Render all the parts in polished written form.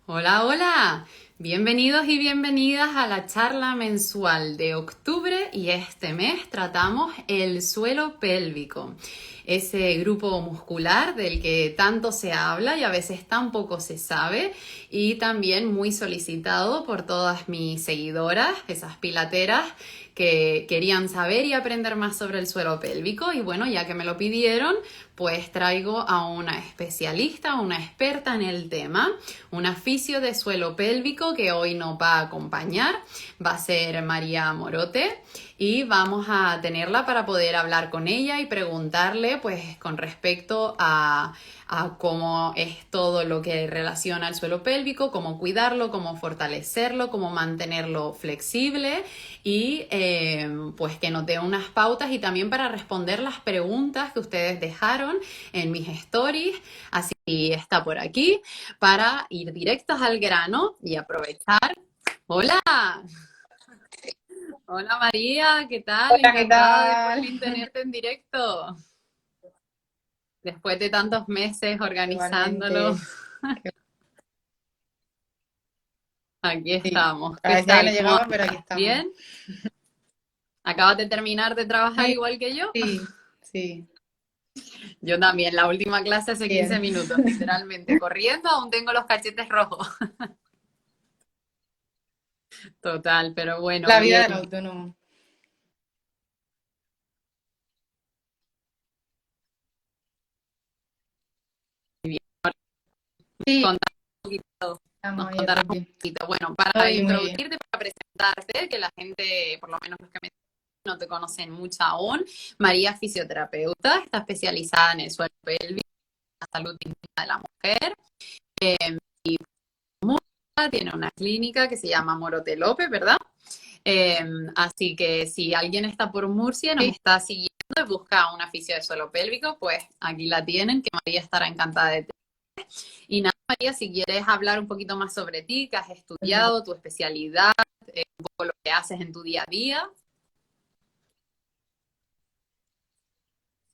Hola, hola. Bienvenidos y bienvenidas a la charla mensual de octubre y este mes tratamos el suelo pélvico, ese grupo muscular del que tanto se habla y a veces tan poco se sabe y también muy solicitado por todas mis seguidoras, esas pilateras que querían saber y aprender más sobre el suelo pélvico y bueno, ya que me lo pidieron, pues traigo a una especialista, una experta en el tema, una fisio de suelo pélvico que hoy nos va a acompañar, va a ser María Morote y vamos a tenerla para poder hablar con ella y preguntarle pues con respecto a cómo es todo lo que relaciona al suelo pélvico, cómo cuidarlo, cómo fortalecerlo, cómo mantenerlo flexible y pues que nos dé unas pautas y también para responder las preguntas que ustedes dejaron en mis stories. Así está por aquí para ir directos al grano y aprovechar. Hola, hola María, ¿qué tal? Hola, ¿qué Encantada de por tal? fin tenerte en directo. Después de tantos meses organizándolo, Igualmente. Qué- aquí Sí, estamos. ¿Qué parecía que no tal? ¿Cómo llegaba, pero aquí andas? estamos. ¿Bien? ¿Acabas de terminar de trabajar Muy igual que yo? bien, sí, Yo también, la última clase hace 15 bien. minutos, literalmente. Corriendo, aún tengo los cachetes rojos. Total, pero bueno, La bien, vida del autónomo. bien. Sí, Contar un poquito, estamos nos ahí a contarás un tope. poquito. Bueno, para Hoy muy bien. introducirte, para presentarte, que la gente, por lo menos los que me no te conocen mucho aún, María es fisioterapeuta, está especializada en el suelo pélvico, la salud íntima de la mujer, y tiene una clínica que se llama Morote López, ¿verdad? Eh, Así que si alguien está por Murcia, nos Sí, está siguiendo y busca una fisio de suelo pélvico, pues aquí la tienen, que María estará encantada de tener. Y nada, María, si quieres hablar un poquito más sobre ti, qué has estudiado, tu especialidad, un poco lo que haces en tu día a día.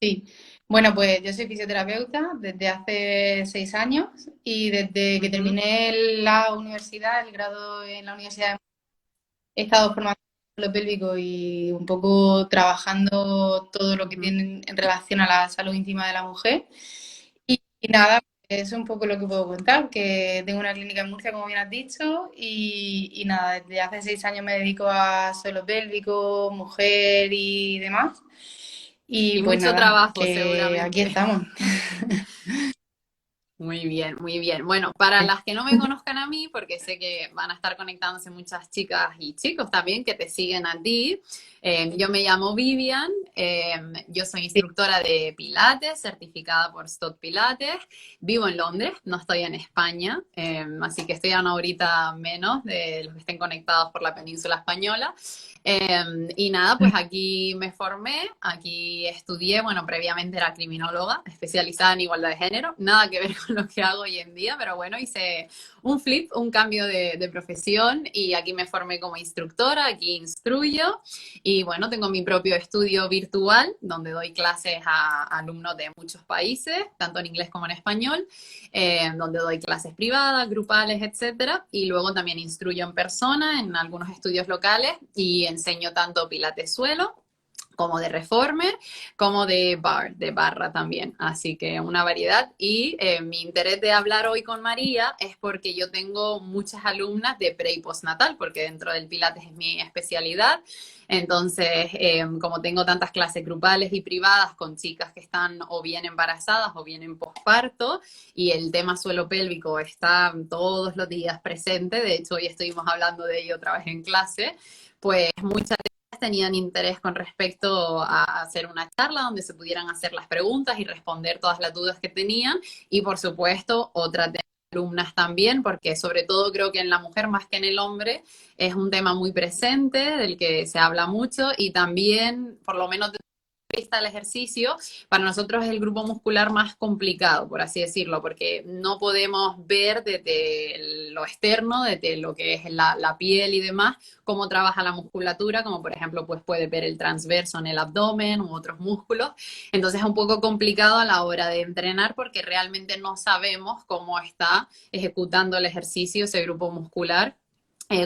sí. Bueno, pues yo soy fisioterapeuta desde hace 6 años y desde que Ujú, terminé la universidad, el grado en la universidad, he estado formando en lo pélvico y un poco trabajando todo lo que ujú. tiene en relación a la salud íntima de la mujer. Y nada, es un poco lo que puedo contar, que tengo una clínica en Murcia, como bien has dicho, y nada, desde hace 6 años me dedico a suelo pélvico, mujer y demás. Y Y pues mucho nada, trabajo, que aquí seguramente. estamos. Muy bien, muy bien. Bueno, para las que no me conozcan a mí, porque sé que van a estar conectándose muchas chicas y chicos también que te siguen a ti, yo me llamo Vivian, yo soy instructora de Pilates, certificada por Stott Pilates, vivo en Londres, no estoy en España, así que estoy a una horita menos de los que estén conectados por la península española. Y nada, pues aquí me formé, aquí estudié, bueno, previamente era criminóloga, especializada en igualdad de género, nada que ver con lo que hago hoy en día, pero bueno, hice un flip, un cambio de profesión y aquí me formé como instructora, aquí instruyo y bueno, tengo mi propio estudio virtual donde doy clases a alumnos de muchos países, tanto en inglés como en español, donde doy clases privadas, grupales, etcétera, y luego también instruyo en persona en algunos estudios locales y enseño tanto pilates suelo como de reformer, como de bar, de barra también. Así que una variedad. Y mi interés de hablar hoy con María es porque yo tengo muchas alumnas de pre y postnatal, porque dentro del Pilates es mi especialidad. Entonces, como tengo tantas clases grupales y privadas con chicas que están o bien embarazadas o bien en posparto, y el tema suelo pélvico está todos los días presente, de hecho hoy estuvimos hablando de ello otra vez en clase, pues muchas tenían interés con respecto a hacer una charla donde se pudieran hacer las preguntas y responder todas las dudas que tenían y por supuesto otras de alumnas también, porque sobre todo creo que en la mujer más que en el hombre es un tema muy presente, del que se habla mucho y también, por lo menos vista el ejercicio, para nosotros es el grupo muscular más complicado, por así decirlo, porque no podemos ver desde lo externo, desde lo que es la piel y demás, cómo trabaja la musculatura, como por ejemplo, pues puede ver el transverso en el abdomen u otros músculos. Entonces es un poco complicado a la hora de entrenar porque realmente no sabemos cómo está ejecutando el ejercicio ese grupo muscular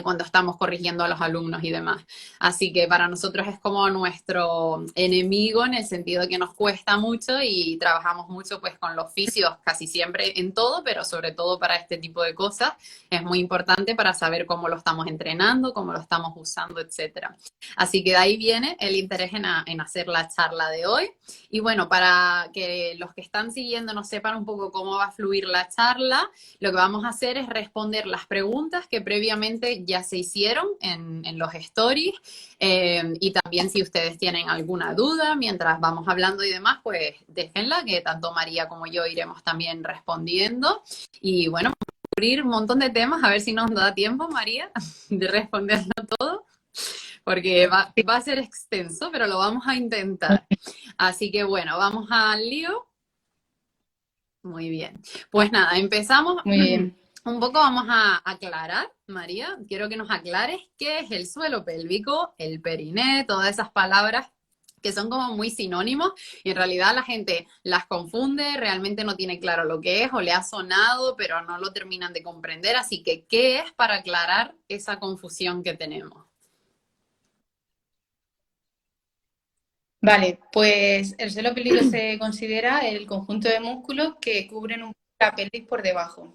cuando estamos corrigiendo a los alumnos y demás. Así que para nosotros es como nuestro enemigo en el sentido de que nos cuesta mucho y trabajamos mucho pues con los fisios casi siempre en todo, pero sobre todo para este tipo de cosas es muy importante para saber cómo lo estamos entrenando, cómo lo estamos usando, etcétera. Así que de ahí viene el interés en hacer la charla de hoy. Y bueno, para que los que están siguiendo nos sepan un poco cómo va a fluir la charla, lo que vamos a hacer es responder las preguntas que previamente ya se hicieron en los stories y también si ustedes tienen alguna duda mientras vamos hablando y demás, pues déjenla, que tanto María como yo iremos también respondiendo. Y bueno, vamos a cubrir un montón de temas, a ver si nos da tiempo, María, de responderlo todo, porque va a ser extenso, pero lo vamos a intentar. Así que bueno, vamos al lío. Muy bien. Pues nada, empezamos. Muy bien. Un poco vamos a aclarar, María, quiero que nos aclares qué es el suelo pélvico, el periné, todas esas palabras que son como muy sinónimos y en realidad la gente las confunde, realmente no tiene claro lo que es o le ha sonado, pero no lo terminan de comprender. Así que, ¿qué es para aclarar esa confusión que tenemos? Vale, pues el suelo pélvico se considera el conjunto de músculos que cubren un poco la pelvis por debajo.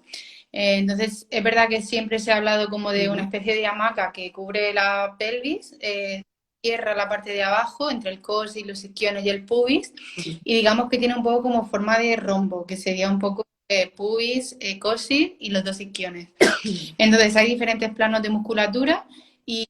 Entonces, es verdad que siempre se ha hablado como de una especie de hamaca que cubre la pelvis, cierra la parte de abajo entre el coxis, los isquiones y el pubis, y digamos que tiene un poco como forma de rombo, que sería un poco pubis, coxis y los dos isquiones. Entonces, hay diferentes planos de musculatura y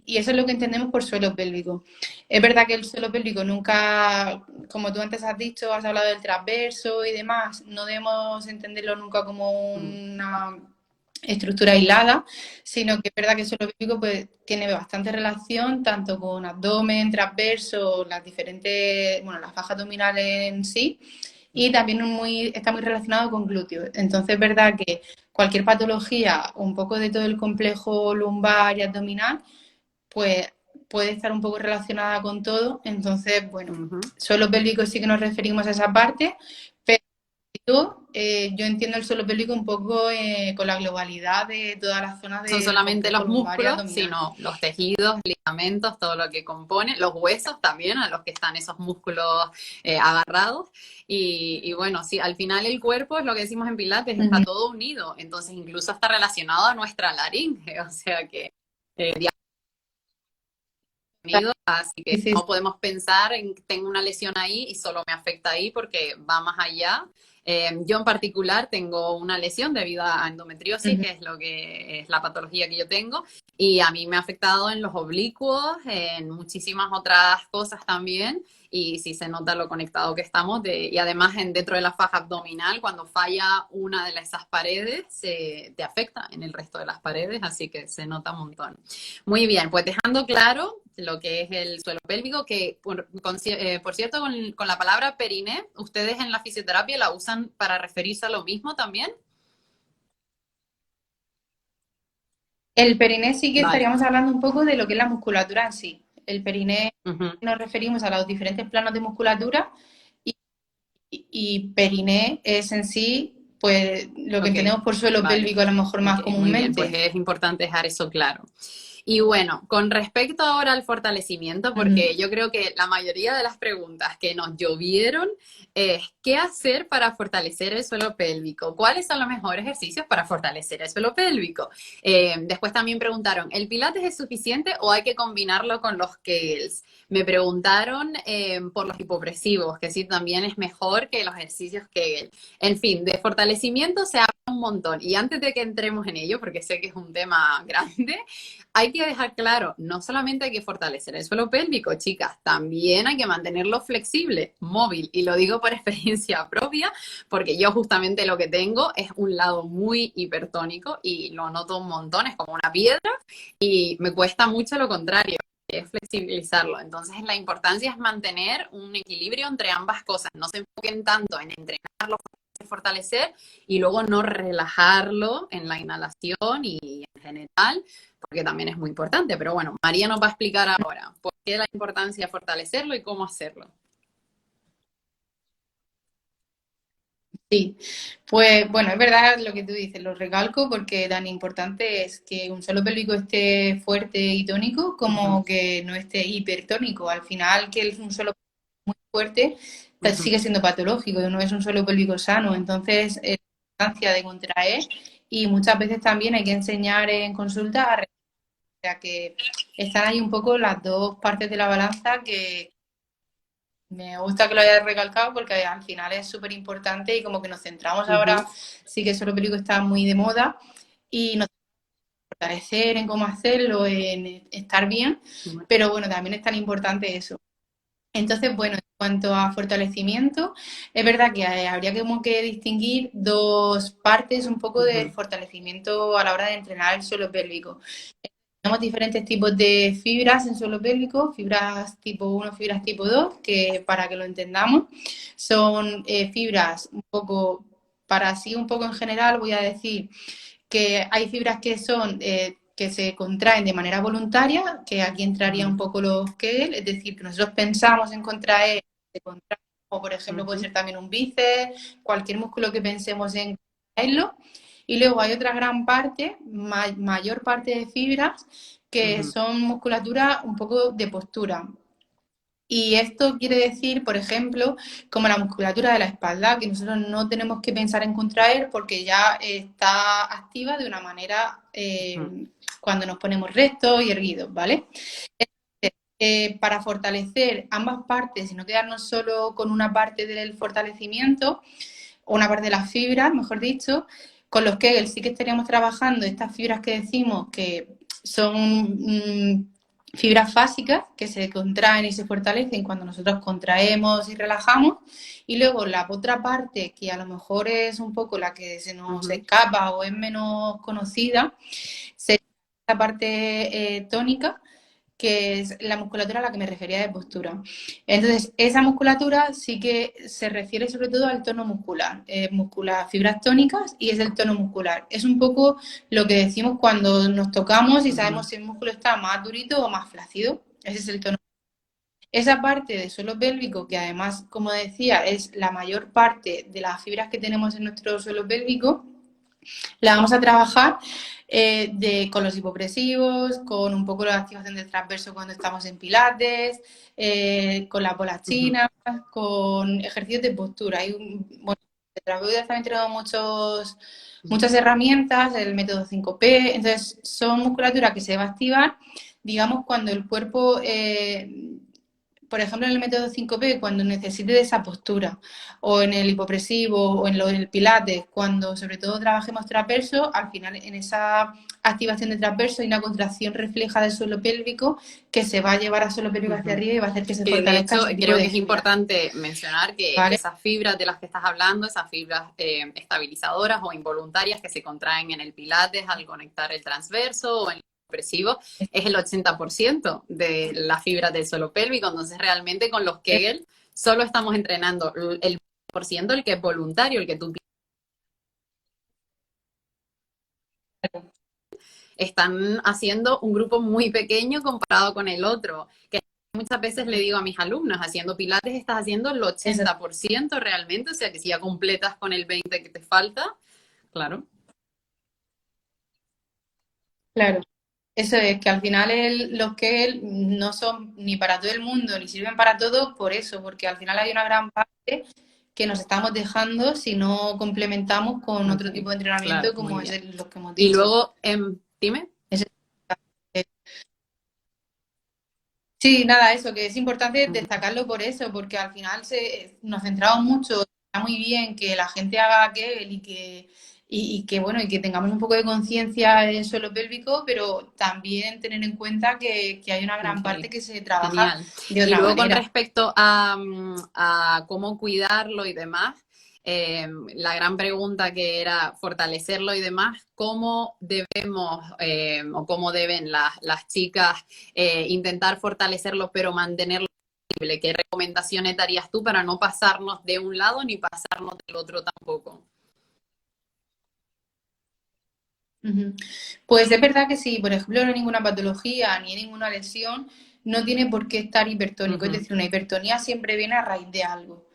eso es lo que entendemos por suelo pélvico. Es verdad que el suelo pélvico nunca, como tú antes has dicho, has hablado del transverso y demás, no debemos entenderlo nunca como una estructura aislada, sino que es verdad que el suelo pélvico pues, tiene bastante relación tanto con abdomen, transverso, las diferentes, bueno, las fajas abdominales en sí, y también está muy relacionado con glúteos. Entonces es verdad que cualquier patología, un poco de todo el complejo lumbar y abdominal, pues puede estar un poco relacionada con todo. Entonces, bueno, suelo pélvico sí que nos referimos a esa parte, pero yo entiendo el suelo pélvico un poco con la globalidad de todas las zonas Son del solamente complejo los lumbar y músculos, abdominal. sino los tejidos, ligamentos, todo lo que compone, los huesos también, a los que están esos músculos agarrados. Y bueno, sí, al final el cuerpo, es lo que decimos en Pilates, está todo unido, entonces incluso está relacionado a nuestra laringe, o sea que así que Sí, no podemos pensar en que tengo una lesión ahí y solo me afecta ahí porque va más allá. Yo en particular tengo una lesión debido a endometriosis, que es lo que es la patología que yo tengo, y a mí me ha afectado en los oblicuos, en muchísimas otras cosas también, y sí se nota lo conectado que estamos, y además dentro de la faja abdominal, cuando falla una de esas paredes, te afecta en el resto de las paredes, así que se nota un montón. Muy bien, pues dejando claro lo que es el suelo pélvico, que por cierto, con la palabra periné, ¿ustedes en la fisioterapia la usan para referirse a lo mismo también? El periné sí que Vale. estaríamos hablando un poco de lo que es la musculatura en sí. El periné Uh-huh. nos referimos a los diferentes planos de musculatura y periné es en sí pues lo que entendemos por suelo pélvico a lo mejor más Muy bien, pues comúnmente. es importante dejar eso claro. Y bueno, con respecto ahora al fortalecimiento, porque yo creo que la mayoría de las preguntas que nos llovieron es ¿qué hacer para fortalecer el suelo pélvico? ¿Cuáles son los mejores ejercicios para fortalecer el suelo pélvico? Después también preguntaron, ¿el Pilates es suficiente o hay que combinarlo con los Kegels? Me preguntaron por los hipopresivos, que sí también es mejor que los ejercicios Kegel. En fin, de fortalecimiento se habla un montón. Y antes de que entremos en ello, porque sé que es un tema grande, hay que dejar claro, no solamente hay que fortalecer el suelo pélvico, chicas, también hay que mantenerlo flexible, móvil. Y lo digo por experiencia propia, porque yo justamente lo que tengo es un lado muy hipertónico y lo noto un montón, es como una piedra y me cuesta mucho lo contrario. es flexibilizarlo. Entonces, la importancia es mantener un equilibrio entre ambas cosas. No se enfoquen tanto en entrenarlo, fortalecer y luego no relajarlo en la inhalación y en general, porque también es muy importante. Pero bueno, María nos va a explicar ahora por qué la importancia de fortalecerlo y cómo hacerlo. Sí, pues bueno, es verdad lo que tú dices, lo recalco porque tan importante es que un suelo pélvico esté fuerte y tónico como que no esté hipertónico. Al final, que un suelo muy fuerte sigue siendo patológico y no es un suelo pélvico sano. Entonces, la importancia de contraer y muchas veces también hay que enseñar en consulta a o sea que están ahí un poco las dos partes de la balanza que me gusta que lo hayas recalcado porque al final es súper importante y como que nos centramos ahora, sí que el suelo pélvico está muy de moda y nos fortalecer en cómo hacerlo, en estar bien, pero bueno, también es tan importante eso. Entonces, bueno, en cuanto a fortalecimiento, es verdad que habría como que distinguir dos partes un poco del fortalecimiento a la hora de entrenar el suelo pélvico. Tenemos diferentes tipos de fibras en suelo pélvico, fibras tipo 1, fibras tipo 2, que para que lo entendamos, son fibras un poco, para así un poco en general voy a decir que hay fibras que son que se contraen de manera voluntaria, que aquí entraría un poco los Kegel, es decir, que nosotros pensamos en contraer, se contrae, o por ejemplo puede ser también un bíceps, cualquier músculo que pensemos en contraerlo. Y luego hay otra gran parte, mayor parte de fibras, que son musculatura un poco de postura. Y esto quiere decir, por ejemplo, como la musculatura de la espalda, que nosotros no tenemos que pensar en contraer porque ya está activa de una manera cuando nos ponemos rectos y erguidos, ¿vale? Para fortalecer ambas partes y no quedarnos solo con una parte del fortalecimiento, o una parte de las fibras, mejor dicho, con los Kegel sí que estaríamos trabajando estas fibras que decimos que son fibras básicas que se contraen y se fortalecen cuando nosotros contraemos y relajamos. Y luego la otra parte, que a lo mejor es un poco la que se nos escapa o es menos conocida, sería la parte tónica, que es la musculatura a la que me refería de postura. Entonces, esa musculatura sí que se refiere sobre todo al tono muscular, fibras tónicas y es el tono muscular. Es un poco lo que decimos cuando nos tocamos y sabemos si el músculo está más durito o más flácido. Ese es el tono. Esa parte del suelo pélvico, que además, como decía, es la mayor parte de las fibras que tenemos en nuestro suelo pélvico, la vamos a trabajar con los hipopresivos, con un poco la activación del transverso cuando estamos en pilates, con las bolas chinas, con ejercicios de postura. Bueno, de terapeutas también tenemos muchas herramientas, el método 5P, entonces son musculatura que se va a activar, digamos, cuando el cuerpo por ejemplo, en el método 5P, cuando necesite de esa postura, o en el hipopresivo, o en el pilates, cuando sobre todo trabajemos transverso, al final en esa activación de transverso hay una contracción refleja del suelo pélvico que se va a llevar al suelo pélvico hacia arriba y va a hacer que se fortalezca. De hecho, creo que es importante mencionar que esas fibras de las que estás hablando, esas fibras estabilizadoras o involuntarias que se contraen en el pilates al conectar el transverso o en expresivo, es el 80% de las fibras del suelo pélvico. Entonces, realmente con los Kegel solo estamos entrenando el 20%, el que es voluntario, el que tú están haciendo un grupo muy pequeño comparado con el otro. Que muchas veces le digo a mis alumnos, haciendo pilates estás haciendo el 80% realmente, o sea que si ya completas con el 20% que te falta, claro. Claro. Eso es, que al final los que no son ni para todo el mundo, ni sirven para todo por eso, porque al final hay una gran parte que nos estamos dejando si no complementamos con otro tipo de entrenamiento, claro, como es lo que hemos dicho. Y luego, dime. Sí, nada, eso, que es importante destacarlo por eso, porque al final nos centramos mucho, está muy bien que la gente haga Kegel y que bueno, y que tengamos un poco de conciencia en el suelo pélvico, pero también tener en cuenta que hay una gran parte que se trabaja de otra y luego manera. Con respecto a cómo cuidarlo y demás, la gran pregunta que era fortalecerlo y demás, ¿cómo debemos o cómo deben las chicas intentar fortalecerlo pero mantenerlo posible? ¿Qué recomendaciones darías tú para no pasarnos de un lado ni pasarnos del otro tampoco? Ujú. Pues es verdad que si, por ejemplo, no hay ninguna patología ni hay ninguna lesión, no tiene por qué estar hipertónico. Es Ujú, decir, una hipertonía siempre viene a raíz de algo.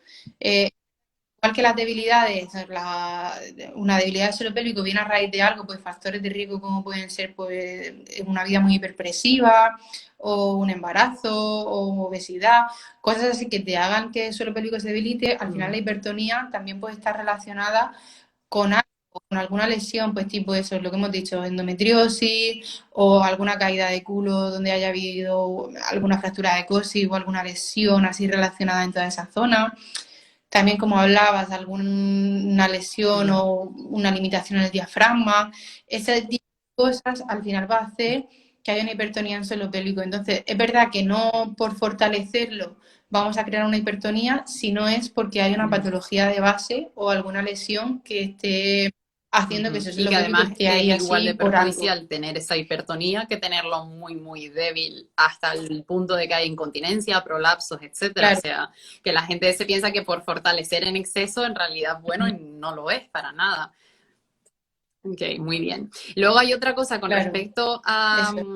Igual que las debilidades, una debilidad del suelo pélvico viene a raíz de algo, pues factores de riesgo como pueden ser pues, una vida muy hiperpresiva o un embarazo o obesidad, cosas así que te hagan que el suelo pélvico se debilite. Al final la ujú. hipertonía también puede estar relacionada con algo, con alguna lesión, pues tipo eso, lo que hemos dicho, endometriosis o alguna caída de culo donde haya habido alguna fractura de coxis o alguna lesión así relacionada en toda esa zona. También, como hablabas, alguna lesión Mm. o una limitación en el diafragma, ese tipo de cosas al final va a hacer que haya una hipertonía en suelo pélvico. Entonces, es verdad que no por fortalecerlo vamos a crear una hipertonía, sino es porque hay una Ujú. patología de base o alguna lesión que esté haciendo que Ujú. ese Y suelo que pélvico además esté es ahí igual así de por algo. perjudicial tener esa hipertonía que tenerlo muy, muy débil hasta el punto de que hay incontinencia, prolapsos, etcétera. O Claro. sea, que la gente se piensa que por fortalecer en exceso en realidad es bueno y no lo es para nada. Ok, muy bien. Luego hay otra cosa con Claro, respecto a, eso.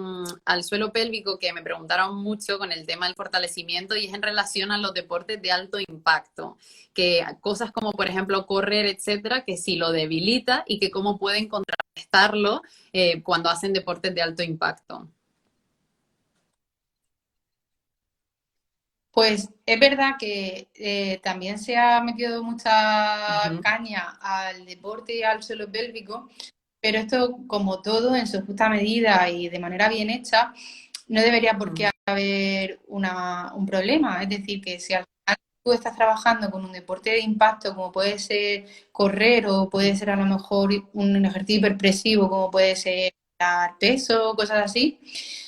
al suelo pélvico que me preguntaron mucho con el tema del fortalecimiento y es en relación a los deportes de alto impacto, que cosas como por ejemplo correr, etcétera, que si lo debilita y que cómo pueden contrarrestarlo cuando hacen deportes de alto impacto. Pues es verdad que también se ha metido mucha Ujú, caña al deporte y al suelo pélvico, pero esto, como todo, en su justa medida y de manera bien hecha, no debería por qué ujú, haber un problema. Es decir, que si al final tú estás trabajando con un deporte de impacto, como puede ser correr o puede ujú, ser a lo mejor un ejercicio hiperpresivo, como puede ser dar peso, cosas así.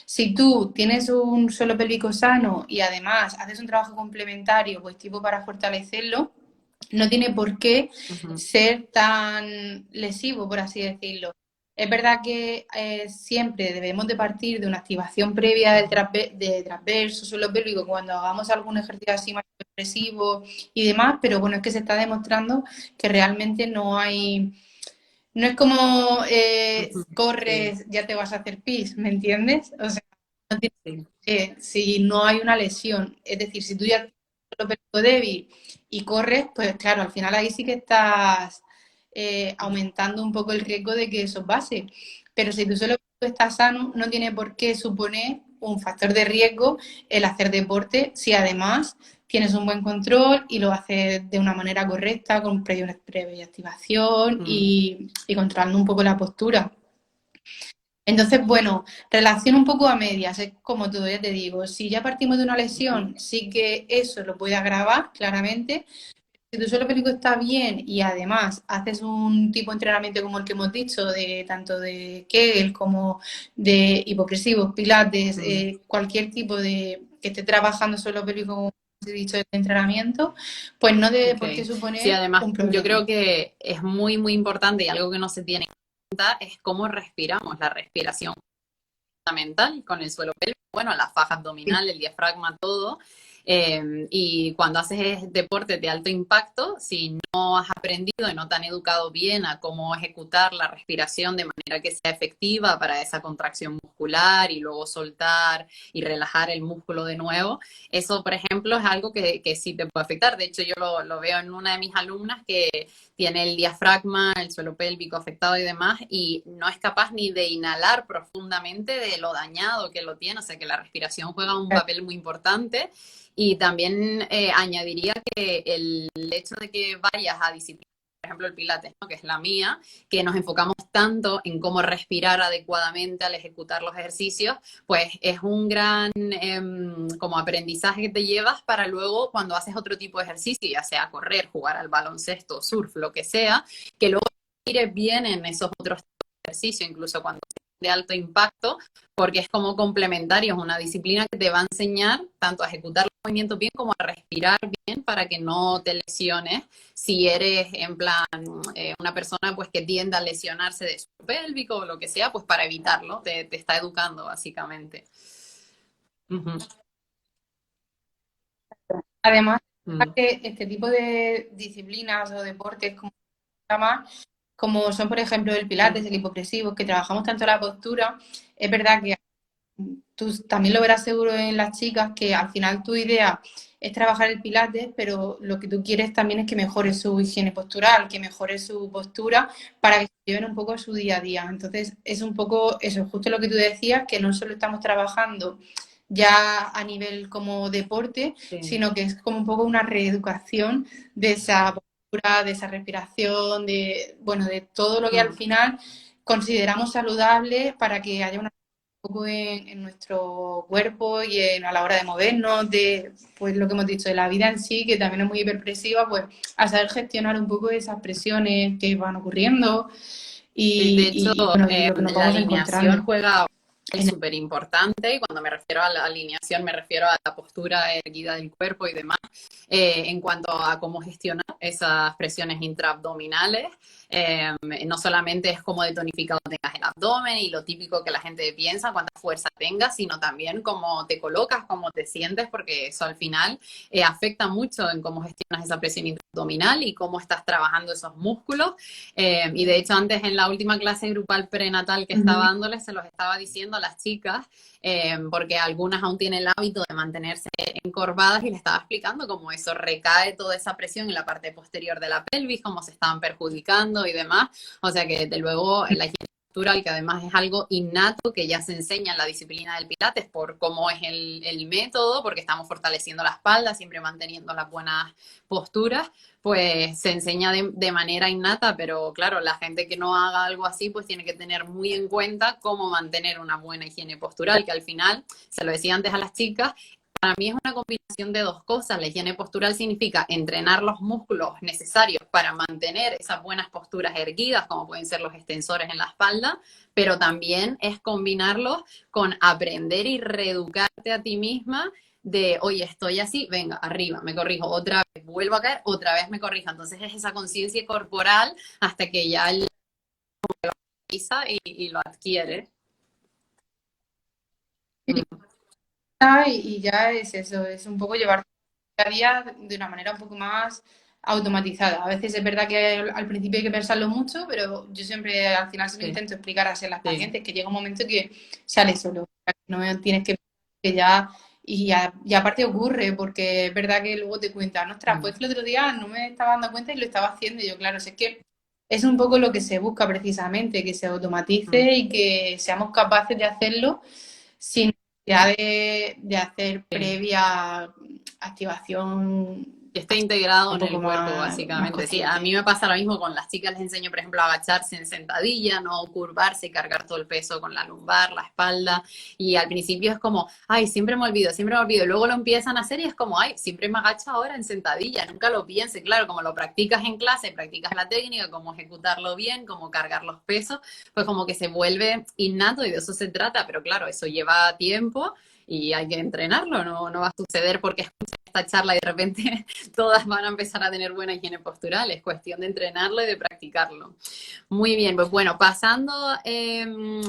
Si tú tienes un suelo pélvico sano y además haces un trabajo complementario, pues tipo para fortalecerlo, no tiene por qué ujú, ser tan lesivo, por así decirlo. Es verdad que siempre debemos de partir de una activación previa ujú. de transverso, suelo pélvico, cuando hagamos algún ejercicio así más expresivo y demás, pero bueno, es que se está demostrando que realmente no es como Ujú. Sí, corres, ya te vas a hacer pis, ¿me entiendes? O sea, sí. si no hay una lesión, es decir, si tú ya tienes un pélvico débil y corres, pues claro, al final ahí sí que estás aumentando un poco el riesgo de que eso pase. Pero si tu suelo pélvico está sano, no tiene por qué suponer un factor de riesgo el hacer deporte si además tienes un buen control y lo haces de una manera correcta, con previa activación Mm, y controlando un poco la postura. Entonces, bueno, relación un poco a medias, es como todo, ya te digo, si ya partimos de una ujú, lesión, sí que eso lo puede agravar claramente. Si tu suelo pélvico está bien y además haces un tipo de entrenamiento como el que hemos dicho, de tanto de Kegel como de hipopresivos, pilates, mm. cualquier tipo de que esté trabajando suelo pélvico, como he dicho, de entrenamiento, pues no debe Ok. por qué Sí, suponer además un yo problema. creo que es muy, muy importante y algo que no se tiene en cuenta es cómo respiramos, la respiración fundamental con el suelo pélvico, bueno, la faja Sí. abdominal, el diafragma, todo. Y cuando haces deportes de alto impacto, si no has aprendido y no te han educado bien a cómo ejecutar la respiración de manera que sea efectiva para esa contracción muscular y luego soltar y relajar el músculo de nuevo, eso, por ejemplo, es algo que sí te puede afectar. De hecho, yo lo veo en una de mis alumnas que tiene el diafragma, el suelo pélvico afectado y demás, y no es capaz ni de inhalar profundamente de lo dañado que lo tiene, o sea que la respiración juega un papel muy importante. Y también añadiría que el hecho de que vayas a disciplinar, por ejemplo, el Pilates, ¿no? Que es la mía, que nos enfocamos tanto en cómo respirar adecuadamente al ejecutar los ejercicios, pues es un gran como aprendizaje que te llevas para luego cuando haces otro tipo de ejercicio, ya sea correr, jugar al baloncesto, surf, lo que sea, que luego tires bien en esos otros ejercicios, incluso cuando de alto impacto, porque es como complementario, es una disciplina que te va a enseñar tanto a ejecutar los movimientos bien como a respirar bien para que no te lesiones si eres en plan una persona pues que tiende a lesionarse de su pélvico o lo que sea, pues para evitarlo, te está educando básicamente. Ujú, Además, mm, que este tipo de disciplinas o deportes, como se llama, como son, por ejemplo, el pilates, mm, el hipopresivo, que trabajamos tanto la postura, es verdad que tú también lo verás seguro en las chicas, que al final tu idea es trabajar el pilates, pero lo que tú quieres también es que mejore su higiene postural, que mejore su postura para que se lleven un poco a su día a día. Entonces, es un poco eso, justo lo que tú decías, que no solo estamos trabajando ya a nivel como deporte, sí, sino que es como un poco una reeducación de esa postura, de esa respiración, de, bueno, de todo lo que al mm. final consideramos saludable para que haya una poco en nuestro cuerpo y a la hora de movernos, de pues lo que hemos dicho, de la vida en sí, que también es muy hiperpresiva, pues a saber gestionar un poco esas presiones que van ocurriendo Sí, de hecho, bueno, y lo que nos la vamos alineación encontrando. juega es En súper importante y cuando me refiero a la alineación me refiero a la postura erguida del cuerpo y demás, en cuanto a cómo gestionar esas presiones intraabdominales. No solamente es cómo de tonificado tengas el abdomen y lo típico que la gente piensa, cuánta fuerza tengas, sino también cómo te colocas, cómo te sientes, porque eso al final afecta mucho en cómo gestionas esa presión intraabdominal y cómo estás trabajando esos músculos. Y de hecho antes en la última clase grupal prenatal que estaba Ujú. dándoles se los estaba diciendo a las chicas, porque algunas aún tienen el hábito de mantenerse encorvadas y les estaba explicando cómo eso recae toda esa presión en la parte posterior de la pelvis, cómo se estaban perjudicando y demás. O sea que desde luego la higiene postural, que además es algo innato que ya se enseña en la disciplina del Pilates por cómo es el método, porque estamos fortaleciendo la espalda, siempre manteniendo las buenas posturas, pues se enseña de manera innata, pero claro, la gente que no haga algo así, pues tiene que tener muy en cuenta cómo mantener una buena higiene postural, que al final, se lo decía antes a las chicas, para mí es una combinación de dos cosas. La higiene postural significa entrenar los músculos necesarios para mantener esas buenas posturas erguidas, como pueden ser los extensores en la espalda, pero también es combinarlos con aprender y reeducarte a ti misma de, oye, estoy así, venga, arriba, me corrijo, otra vez vuelvo a caer, otra vez me corrijo. Entonces es esa conciencia corporal hasta que ya él pisa y lo adquiere. Mm, Y ya es eso, es un poco llevar día a día de una manera un poco más automatizada. A veces es verdad que al principio hay que pensarlo mucho, pero yo siempre al final se lo sí, intento explicar así a las sí. pacientes, que llega un momento que sale solo, no tienes que ya, y aparte ocurre, porque es verdad que luego te cuentan, ostras, Mm, pues que el otro día no me estaba dando cuenta y lo estaba haciendo, y yo, claro, si es que es un poco lo que se busca precisamente, que se automatice mm, y que seamos capaces de hacerlo sin necesidad de hacer sí. previa activación Que esté integrado un en el poco cuerpo, más básicamente. Sí, a consciente. mí me pasa lo mismo con las chicas, les enseño, por ejemplo, a agacharse en sentadilla, no curvarse y cargar todo el peso con la lumbar, la espalda. Y al principio es como, ay, siempre me olvido, siempre me olvido. Luego lo empiezan a hacer y es como, ay, siempre me agacho ahora en sentadilla, nunca lo piense. Claro, como lo practicas en clase, practicas la técnica, cómo ejecutarlo bien, cómo cargar los pesos, pues como que se vuelve innato y de eso se trata. Pero claro, eso lleva tiempo y hay que entrenarlo, no va a suceder porque escuchas esta charla y de repente todas van a empezar a tener buena higiene postural, es cuestión de entrenarlo y de practicarlo. Muy bien, pues bueno, pasando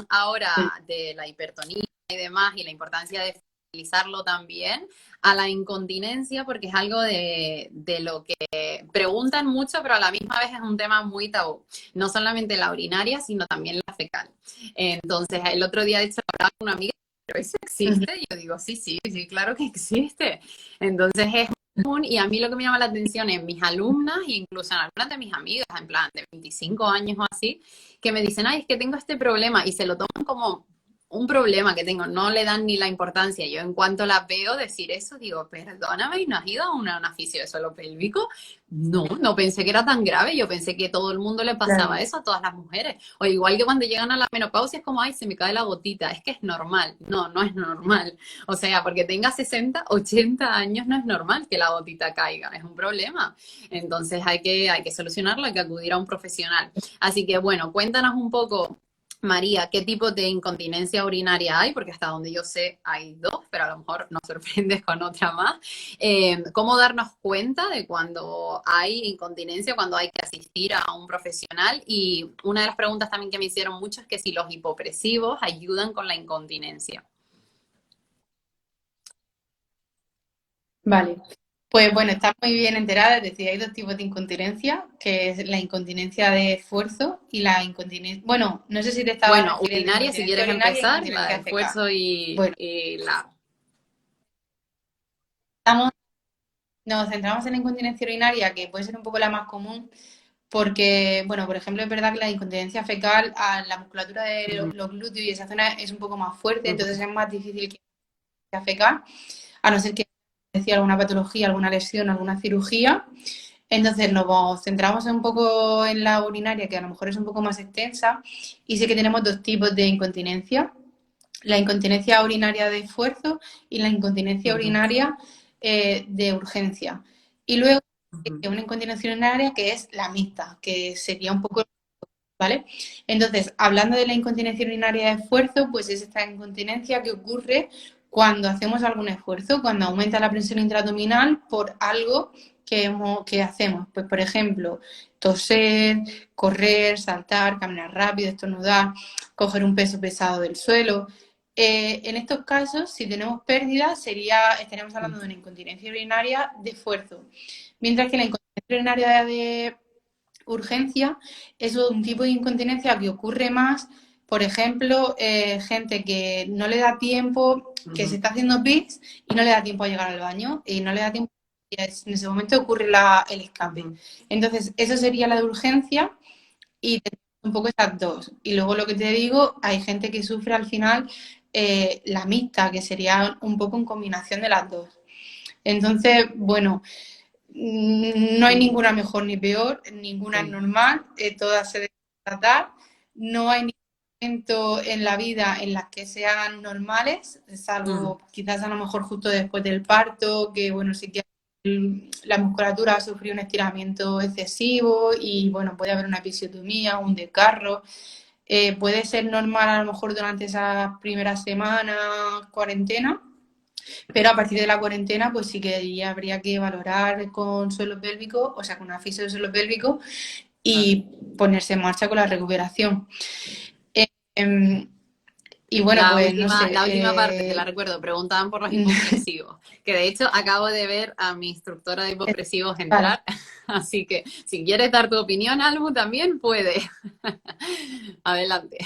ahora de la hipertonía y demás y la importancia de utilizarlo también a la incontinencia, porque es algo de lo que preguntan mucho, pero a la misma vez es un tema muy tabú. No solamente la urinaria, sino también la fecal. Entonces, el otro día, de hecho, hablaba con una amiga, pero eso existe. Y yo digo, sí, sí, sí, claro que existe. Entonces, es común y a mí lo que me llama la atención es mis alumnas e incluso en algunas de mis amigas, en plan de 25 años o así, que me dicen, ay, es que tengo este problema y se lo toman como un problema que tengo, no le dan ni la importancia. Yo en cuanto la veo decir eso, digo, perdóname, ¿no has ido a una fisio de suelo pélvico? No, no pensé que era tan grave, yo pensé que todo el mundo le pasaba Claro. eso a todas las mujeres. O igual que cuando llegan a la menopausia es como, ay, se me cae la gotita, es que es normal. No, no es normal. O sea, porque tenga 60, 80 años no es normal que la gotita caiga, es un problema. Entonces hay que solucionarlo, hay que acudir a un profesional. Así que bueno, cuéntanos un poco María, ¿qué tipo de incontinencia urinaria hay? Porque hasta donde yo sé hay dos, pero a lo mejor nos sorprendes con otra más. ¿Cómo darnos cuenta de cuando hay incontinencia, cuando hay que asistir a un profesional? Y una de las preguntas también que me hicieron mucho es que si los hipopresivos ayudan con la incontinencia. Vale. Pues bueno, estás muy bien enterada, es decir, hay dos tipos de incontinencia, que es la incontinencia de esfuerzo y la incontinencia, bueno, no sé si te estaba Bueno, refiriendo a urinaria, si incontinencia quieres urinaria e empezar, la de incontinencia fecal. esfuerzo Bueno, y la... estamos, nos centramos en la incontinencia urinaria, que puede ser un poco la más común, porque, bueno, por ejemplo, es verdad que la incontinencia fecal, a la musculatura de Ujú, los glúteos y esa zona es un poco más fuerte, entonces ujú, es más difícil que la fecal, a no ser que decía alguna patología, alguna lesión, alguna cirugía. Entonces nos centramos un poco en la urinaria, que a lo mejor es un poco más extensa, y sé que tenemos dos tipos de incontinencia, la incontinencia urinaria de esfuerzo y la incontinencia ujú, urinaria de urgencia. Y luego ujú, una incontinencia urinaria que es la mixta, que sería un poco, ¿vale? Entonces, hablando de la incontinencia urinaria de esfuerzo, pues es esta incontinencia que ocurre cuando hacemos algún esfuerzo, cuando aumenta la presión intraabdominal por algo que hacemos. Pues, por ejemplo, toser, correr, saltar, caminar rápido, estornudar, coger un peso pesado del suelo. En estos casos, si tenemos pérdida, estaríamos hablando de una incontinencia urinaria de esfuerzo. Mientras que la incontinencia urinaria de urgencia es un tipo de incontinencia que ocurre más, por ejemplo, gente que no le da tiempo, que se ujú, está haciendo pis y no le da tiempo a llegar al baño y no le da tiempo, y en ese momento ocurre el escape. ujú, Entonces, eso sería la de urgencia y tenemos un poco esas dos. Y luego lo que te digo, hay gente que sufre al final la mixta, que sería un poco en combinación de las dos. Entonces, bueno, no hay ujú. ninguna mejor ni peor, ninguna es Sí. normal, todas se deben tratar. No hay ningún momento en la vida en las que sean normales, Ujú, salvo quizás a lo mejor justo después del parto, que bueno, sí que la musculatura ha sufrido un estiramiento excesivo y bueno, puede haber una episiotomía, un desgarro. Puede ser normal a lo mejor durante esas primeras semanas, cuarentena, pero a partir de la cuarentena, pues sí que ya habría que valorar con suelo pélvico, o sea, con una fisio de suelo pélvico claro. y ponerse en marcha con la recuperación. Eh, em, y bueno, La pues no última, sé. la última parte, te la recuerdo, preguntaban por los hipopresivos, que de hecho acabo de ver a mi instructora de hipopresivos Vale, entrar, así que si quieres dar tu opinión, Albu, también puede. Adelante.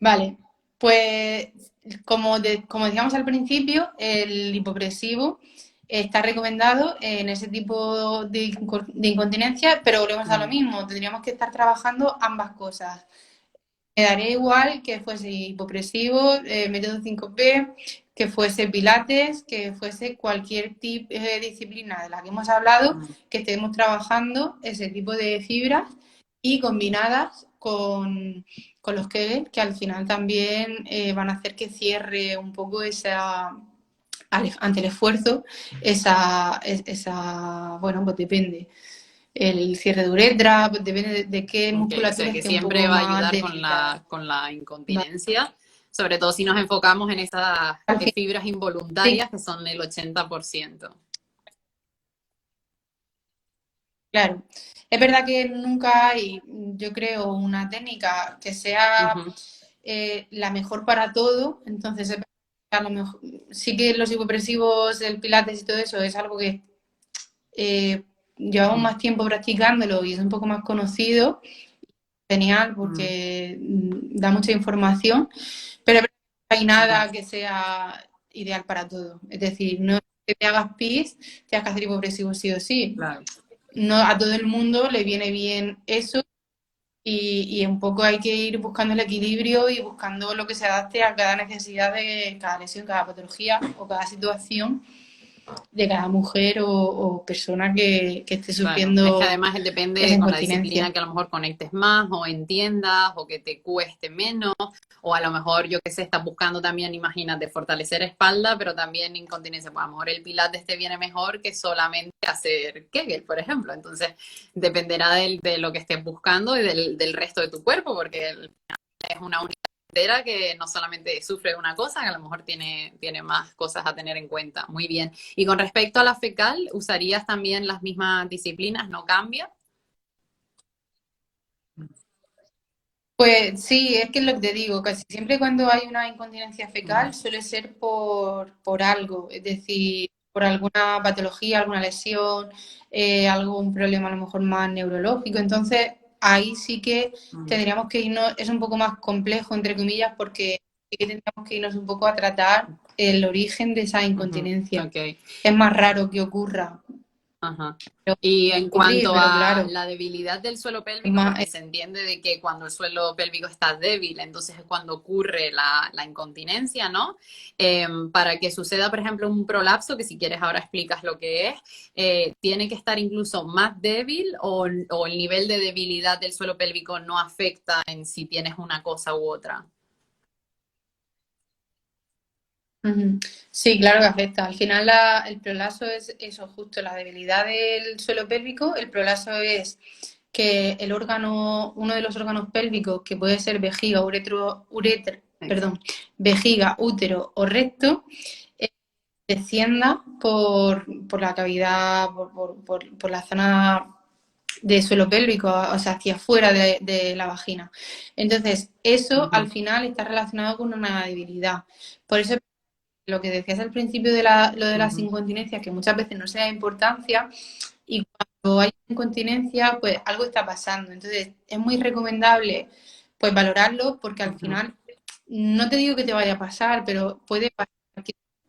vale. Pues como decíamos al principio, el hipopresivo está recomendado en ese tipo de incontinencia, pero volvemos a lo Mm, mismo, tendríamos que estar trabajando ambas cosas. Me daría igual que fuese hipopresivo, método 5P, que fuese pilates, que fuese cualquier tipo de disciplina de la que hemos hablado, mm, que estemos trabajando ese tipo de fibras y combinadas con los que al final también van a hacer que cierre un poco ante el esfuerzo, bueno, pues depende. El cierre de uretra, pues depende de qué ok, o musculatura sea que esté un siempre poco va a más ayudar debilitada. con la Vale. incontinencia, sobre todo si nos enfocamos en esas Al fin, fibras sí, involuntarias que son el 80%. claro. Es verdad que nunca hay, yo creo, una técnica que sea Ujú, la mejor para todo. Entonces, es verdad que a lo mejor, sí que los hipopresivos, el pilates y todo eso es algo que eh, llevamos ujú, más tiempo practicándolo y es un poco más conocido. Genial, mm, porque da mucha información, pero es verdad que no hay ujú, nada que sea ideal para todo. Es decir, no es que te hagas pis, te hagas que hacer hipopresivo sí o sí. claro. No a todo el mundo le viene bien eso y un poco hay que ir buscando el equilibrio y buscando lo que se adapte a cada necesidad de cada lesión, cada patología o cada situación. de cada mujer o persona que esté Claro, es que sufriendo además esa depende con la disciplina incontinencia. que a lo mejor conectes más o entiendas o que te cueste menos, o a lo mejor, yo qué sé, estás buscando también, imagínate, fortalecer espalda, pero también incontinencia. Pues a lo mejor el pilates te viene mejor que solamente hacer Kegel, por ejemplo. Entonces, dependerá de lo que estés buscando y del resto de tu cuerpo, porque es una unidad entera que no solamente sufre de una cosa, que a lo mejor tiene más cosas a tener en cuenta. Muy bien. Y con respecto a la fecal, ¿usarías también las mismas disciplinas? ¿No cambia? Pues sí, es que es lo que te digo, casi siempre cuando hay una incontinencia Mm, fecal suele ser por algo, es decir, por alguna patología, alguna lesión, algún problema a lo mejor más neurológico. Entonces, ahí sí que mm, tendríamos que irnos, es un poco más complejo, entre comillas, porque sí que tendríamos que irnos un poco a tratar el origen de esa ujú, incontinencia. ok. Es más raro que ocurra, Ajá. pero Y puede en ocurrir, cuanto pero a claro, la debilidad del suelo es pélvico, más, porque se entiende de que cuando el suelo pélvico está débil, entonces es cuando ocurre la incontinencia, ¿no? Para que suceda, por ejemplo, un prolapso, que si quieres ahora explicas lo que es, ¿tiene que estar incluso más débil o el nivel de debilidad del suelo pélvico no afecta en si tienes una cosa u otra? ujú. Sí, claro que afecta. Al final el prolazo es eso, justo la debilidad del suelo pélvico. El prolazo es que el órgano, uno de los órganos pélvicos, que puede ser vejiga, Exacto. perdón, vejiga, útero o recto, eh, descienda por la cavidad, por la zona de suelo pélvico, o sea, hacia afuera de la vagina. Entonces, eso al Ujú, final está relacionado con una debilidad. Por eso lo que decías al principio lo de las ujú, incontinencias, que muchas veces no se da importancia y cuando hay incontinencia, pues algo está pasando. Entonces, es muy recomendable pues valorarlo porque al ujú, final, no te digo que te vaya a pasar, pero puede pasar,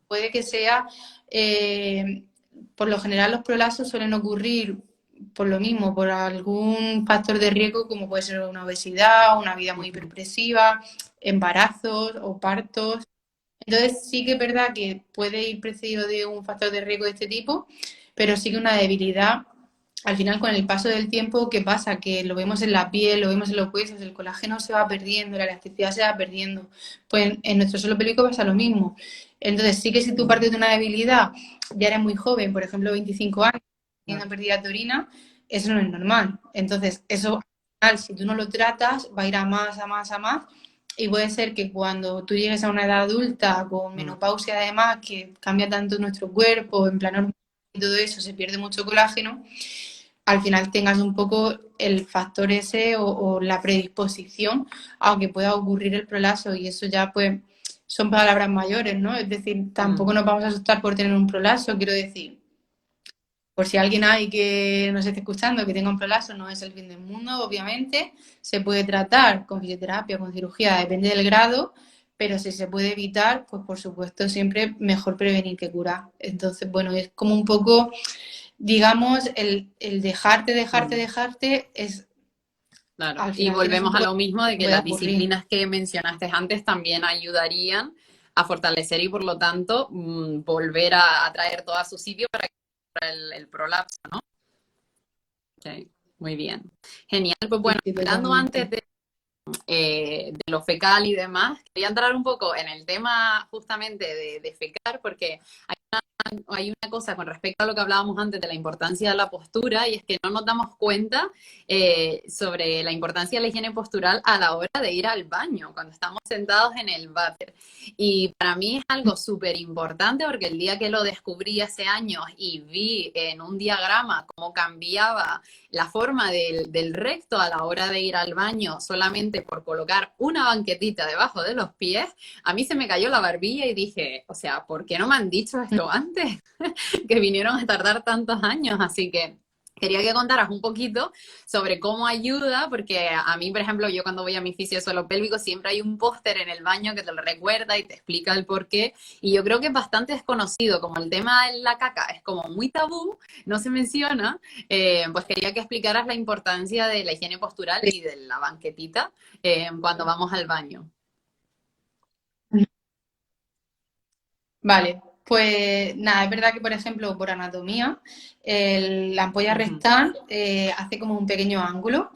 puede que sea, eh, por lo general los prolapsos suelen ocurrir por lo mismo, por algún factor de riesgo como puede ser una obesidad, una vida muy ujú. hiperpresiva, embarazos o partos. Entonces sí que es verdad que puede ir precedido de un factor de riesgo de este tipo, pero sí que una debilidad, al final con el paso del tiempo, ¿qué pasa? Que lo vemos en la piel, lo vemos en los huesos, el colágeno se va perdiendo, la elasticidad se va perdiendo. Pues en nuestro suelo pélvico pasa lo mismo. Entonces sí que si tú partes de una debilidad, ya eres muy joven, por ejemplo 25 años, teniendo pérdida de orina, eso no es normal. Entonces eso, al final, si tú no lo tratas, va a ir a más, a más, a más y puede ser que cuando tú llegues a una edad adulta, con Mm, menopausia además, que cambia tanto nuestro cuerpo, en plan hormonal y todo eso, se pierde mucho colágeno, al final tengas un poco el factor ese o la predisposición a que pueda ocurrir el prolapso y eso ya pues son palabras mayores, ¿no? Es decir, mm. tampoco nos vamos a asustar por tener un prolapso, quiero decir, por si alguien hay que nos esté escuchando que tenga un prolapso, no es el fin del mundo, obviamente. Se puede tratar con fisioterapia, con cirugía, depende del grado, pero si se puede evitar, pues por supuesto siempre mejor prevenir que curar. Entonces, bueno, es como un poco, digamos, el dejarte, dejarte, Mm. dejarte, es Claro, al y final tienes un volvemos a poco de lo mismo de que que puede las ocurrir. disciplinas que mencionaste antes también ayudarían a fortalecer y por lo tanto volver a traer todo a su sitio para el prolapso, ¿no? Ok, muy bien. Genial, pues Sí, bueno, sí, hablando antes totalmente. de lo fecal y demás, quería entrar un poco en el tema justamente de fecar porque hay una cosa con respecto a lo que hablábamos antes de la importancia de la postura y es que no nos damos cuenta sobre la importancia de la higiene postural a la hora de ir al baño, cuando estamos sentados en el váter. Y para mí es algo súper importante porque el día que lo descubrí hace años y vi en un diagrama cómo cambiaba la forma del recto a la hora de ir al baño solamente por colocar una banquetita debajo de los pies, a mí se me cayó la barbilla y dije, o sea, ¿por qué no me han dicho esto antes? Que vinieron a tardar tantos años, así que quería que contaras un poquito sobre cómo ayuda, porque a mí, por ejemplo, yo cuando voy a mi fisio de suelo pélvico siempre hay un póster en el baño que te lo recuerda y te explica el por qué, y yo creo que es bastante desconocido, como el tema de la caca es como muy tabú, no se menciona, pues quería que explicaras la importancia de la higiene postural y de la banquetita cuando vamos al baño. Vale. Pues nada, es verdad que, por ejemplo, por anatomía, la ampolla Ujú. rectal hace como un pequeño ángulo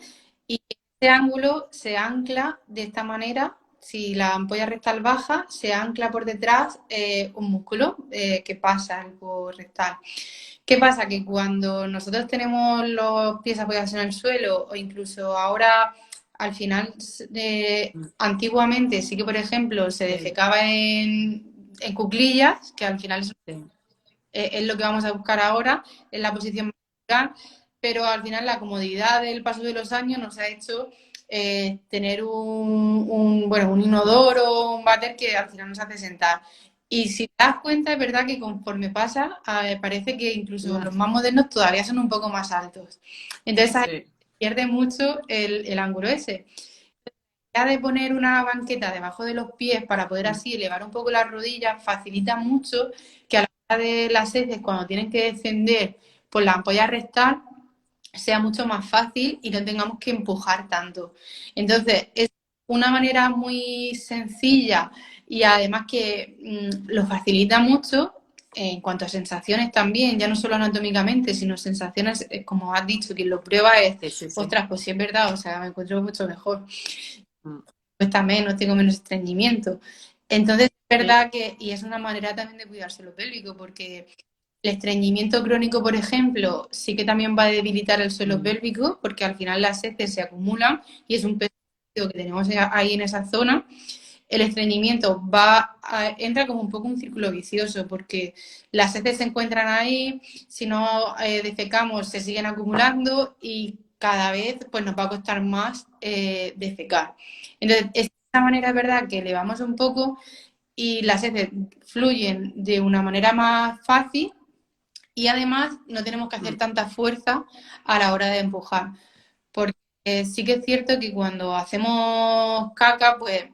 y ese ángulo se ancla de esta manera. Si la ampolla rectal baja, se ancla por detrás un músculo que pasa el cubo rectal. ¿Qué pasa? Que cuando nosotros tenemos los pies apoyados en el suelo o incluso ahora, al final, antiguamente sí que, por ejemplo, se Sí, defecaba en cuclillas, que al final sí. es lo que vamos a buscar ahora, en la posición vertical, pero al final la comodidad del paso de los años nos ha hecho tener bueno, un inodoro, un váter que al final nos hace sentar. Y si te das cuenta, es verdad que conforme pasa, parece que incluso Ah, los más modernos todavía son un poco más altos. Entonces ahí sí. pierde mucho el ángulo ese. Ya de poner una banqueta debajo de los pies para poder Mm. así elevar un poco las rodillas facilita mucho que a la hora de las heces, cuando tienen que descender por la ampolla rectal, sea mucho más fácil y no tengamos que empujar tanto. Entonces, es una manera muy sencilla y además que lo facilita mucho en cuanto a sensaciones también, ya no solo anatómicamente, sino sensaciones, como has dicho, quien lo prueba es, Sí, sí, sí. ostras, pues sí es verdad, o sea, me encuentro mucho mejor, Mm. cuesta menos, tengo menos estreñimiento. Entonces, es Sí. verdad que, y es una manera también de cuidarse lo pélvico, porque el estreñimiento crónico, por ejemplo, sí que también va a debilitar el suelo Mm. pélvico, porque al final las heces se acumulan y es un peso que tenemos ahí en esa zona. El estreñimiento entra como un poco un círculo vicioso, porque las heces se encuentran ahí, si no defecamos se siguen acumulando y cada vez pues nos va a costar más defecar. Entonces, esta manera es verdad que elevamos un poco y las heces fluyen de una manera más fácil y además no tenemos que hacer Mm. tanta fuerza a la hora de empujar. Porque sí que es cierto que cuando hacemos caca, pues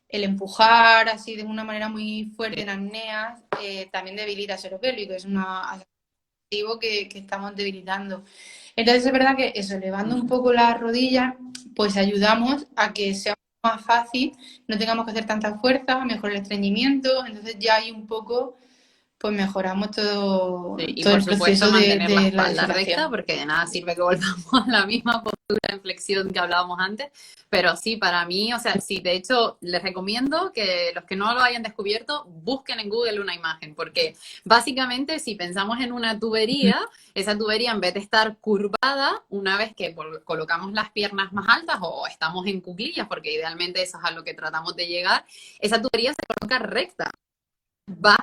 el empujar así de una manera muy fuerte Sí. en apneas también debilita el suelo pélvico, es un activo que estamos debilitando. Entonces es verdad que eso, elevando un Mm. poco las rodillas, pues ayudamos a que sea más fácil, no tengamos que hacer tanta fuerza, mejor el estreñimiento, entonces ya hay un poco pues mejoramos Sí, y todo por el supuesto proceso mantener la de la espalda recta, defecación. porque de nada sirve que volvamos a la misma postura en flexión que hablábamos antes. Pero sí, para mí, o sea, sí, de hecho, les recomiendo que los que no lo hayan descubierto, busquen en Google una imagen, porque básicamente si pensamos en una tubería, esa tubería en vez de estar curvada, una vez que colocamos las piernas más altas o estamos en cuclillas, porque idealmente eso es a lo que tratamos de llegar, esa tubería se coloca recta. Va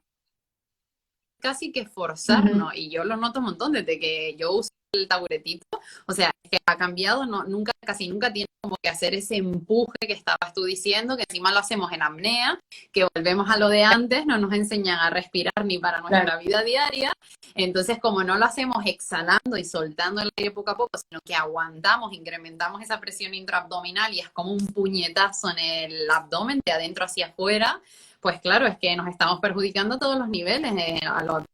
casi que Ujú. forzarnos, y yo lo noto un montón desde que yo uso el taburetito, o sea, es que ha cambiado, no, nunca, casi nunca tiene como que hacer ese empuje que estabas tú diciendo, que encima lo hacemos en apnea, que volvemos a lo de antes, no nos enseñan a respirar ni para Claro. nuestra vida diaria, entonces como no lo hacemos exhalando y soltando el aire poco a poco, sino que aguantamos, incrementamos esa presión intraabdominal y es como un puñetazo en el abdomen, de adentro hacia afuera, pues claro, es que nos estamos perjudicando a todos los niveles, a los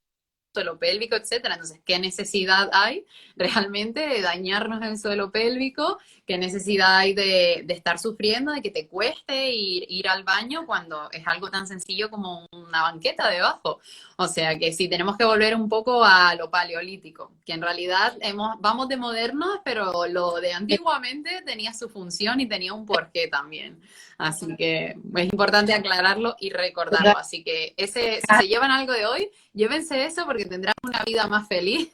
suelo pélvico, etcétera. Entonces, ¿qué necesidad hay realmente de dañarnos el suelo pélvico? ¿Qué necesidad hay de estar sufriendo, de que te cueste ir al baño cuando es algo tan sencillo como una banqueta debajo? O sea que sí, tenemos que volver un poco a lo paleolítico, que en realidad vamos de modernos, pero lo de antiguamente tenía su función y tenía un porqué también. Así que es importante aclararlo y recordarlo. Total. Así que si se llevan algo de hoy, llévense eso porque tendrán una vida más feliz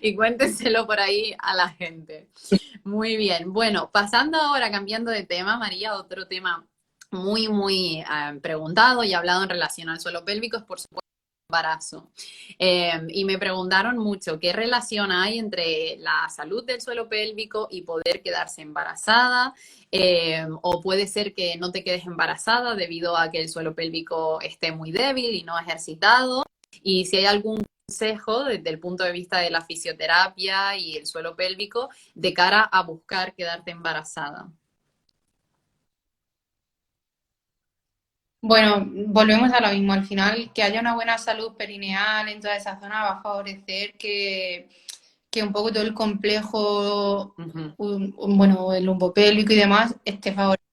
y cuéntenselo por ahí a la gente. Muy bien. Bueno, pasando ahora, cambiando de tema, María, otro tema muy, muy preguntado y hablado en relación al suelo pélvico es, por supuesto, embarazo. Y me preguntaron mucho qué relación hay entre la salud del suelo pélvico y poder quedarse embarazada, o puede ser que no te quedes embarazada debido a que el suelo pélvico esté muy débil y no ejercitado. Y si hay algún consejo desde el punto de vista de la fisioterapia y el suelo pélvico de cara a buscar quedarte embarazada. Bueno, volvemos a lo mismo. Al final, que haya una buena salud perineal en toda esa zona va a favorecer que un poco todo el complejo, Ujú. bueno, el lumbopélvico y demás esté favorecido.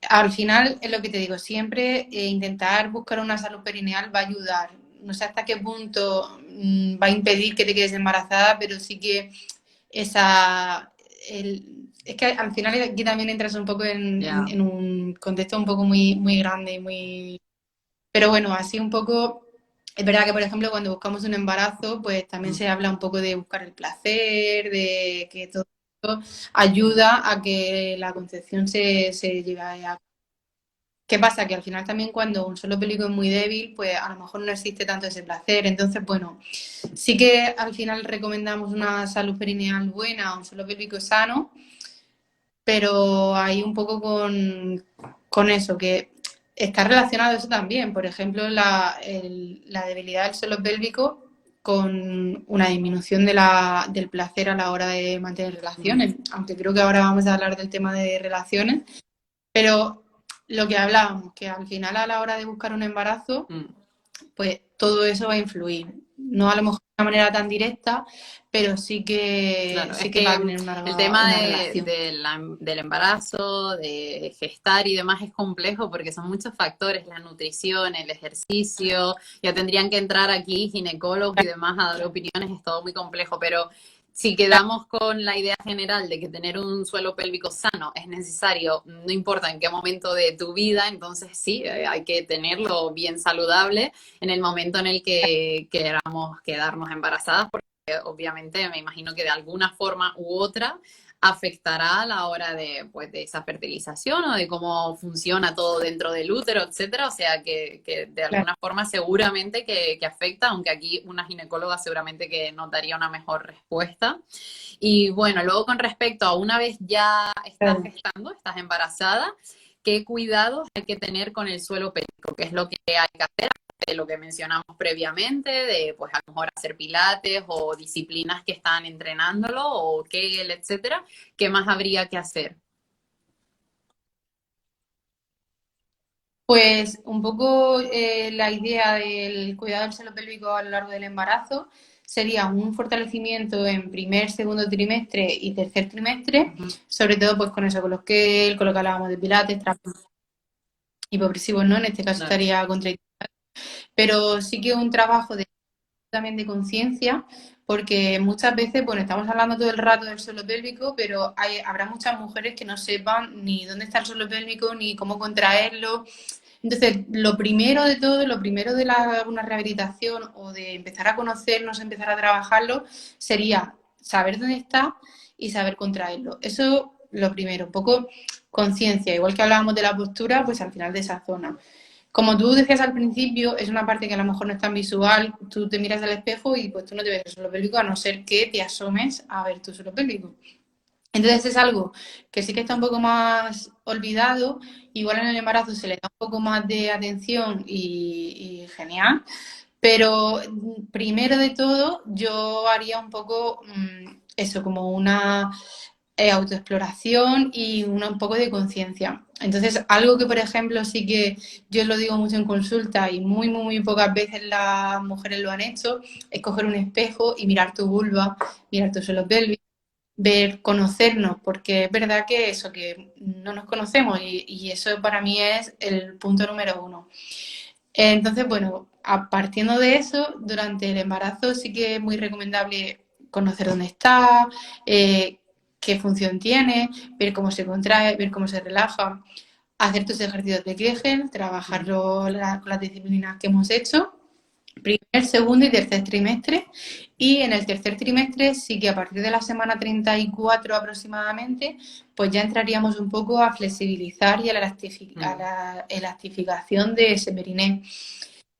al final es lo que te digo, siempre intentar buscar una salud perineal va a ayudar. No sé hasta qué punto va a impedir que te quedes embarazada, pero sí que es que al final aquí también entras un poco Ya. en un contexto un poco muy grande y muy... Pero bueno, así un poco... Es verdad que, por ejemplo, cuando buscamos un embarazo, pues también Mm. se habla un poco de buscar el placer, de que todo esto ayuda a que la concepción se lleve a... ¿Qué pasa? Que al final también cuando un suelo pélvico es muy débil, pues a lo mejor no existe tanto ese placer. Entonces, bueno, sí que al final recomendamos una salud perineal buena, un suelo pélvico sano, pero hay un poco con eso, que está relacionado eso también. Por ejemplo, la debilidad del suelo pélvico con una disminución del placer a la hora de mantener Mm. relaciones, aunque creo que ahora vamos a hablar del tema de relaciones, pero lo que hablábamos, que al final a la hora de buscar un embarazo, Mm. pues todo eso va a influir. No a lo mejor de una manera tan directa, pero Claro, es sí que va que a tener el tema una relación. del embarazo, de gestar y demás es complejo porque son muchos factores, la nutrición, el ejercicio, ya tendrían que entrar aquí ginecólogos y demás a dar opiniones, es todo muy complejo, pero si quedamos con la idea general de que tener un suelo pélvico sano es necesario, no importa en qué momento de tu vida, entonces sí, hay que tenerlo bien saludable en el momento en el que queramos quedarnos embarazadas obviamente me imagino que de alguna forma u otra afectará a la hora de, pues, de esa fertilización o de cómo funciona todo dentro del útero, etcétera. O sea que de Claro, alguna forma seguramente que afecta, aunque aquí una ginecóloga seguramente que nos daría una mejor respuesta. Y bueno, luego con respecto a una vez ya estás claro. gestando, estás embarazada, ¿qué cuidados hay que tener con el suelo pélvico? ¿Qué es lo que hay que hacer? De lo que mencionamos previamente, de pues a lo mejor hacer pilates o disciplinas que están entrenándolo o Kegel, etcétera, ¿qué más habría que hacer? Pues un poco la idea del cuidado del suelo pélvico a lo largo del embarazo sería un fortalecimiento en primer, segundo trimestre y tercer trimestre, Ujú. sobre todo pues con eso, con lo que hablábamos de pilates, hipopresivos, ¿no? En este caso Claro. estaría contra, pero sí que un trabajo también de conciencia, porque muchas veces, bueno, estamos hablando todo el rato del suelo pélvico, pero habrá muchas mujeres que no sepan ni dónde está el suelo pélvico, ni cómo contraerlo. Entonces, lo primero de todo, lo primero de una rehabilitación o de empezar a conocernos, empezar a trabajarlo, sería saber dónde está y saber contraerlo. Eso lo primero, un poco conciencia, igual que hablábamos de la postura, pues al final de esa zona. Como tú decías al principio, es una parte que a lo mejor no es tan visual, tú te miras al espejo y pues tú no te ves el suelo pélvico a no ser que te asomes a ver tu suelo pélvico. Entonces es algo que sí que está un poco más olvidado, igual en el embarazo se le da un poco más de atención y genial, pero primero de todo yo haría un poco eso, como una autoexploración y un poco de conciencia. Entonces, algo que, por ejemplo, sí que yo lo digo mucho en consulta y muy pocas veces las mujeres lo han hecho, es coger un espejo y mirar tu vulva, mirar tu suelo pélvico, ver, conocernos, porque es verdad que eso, que no nos conocemos y eso para mí es el punto número uno. Entonces, bueno, partiendo de eso, durante el embarazo sí que es muy recomendable conocer dónde está, eh, qué función tiene, ver cómo se contrae, ver cómo se relaja, hacer tus ejercicios de Kegel, Ujú. trabajarlo con las disciplinas que hemos hecho, primer, segundo y tercer trimestre. Y en el tercer trimestre sí que a partir de la semana 34 aproximadamente, pues ya entraríamos un poco a flexibilizar y a a Mm. la elastificación de ese periné.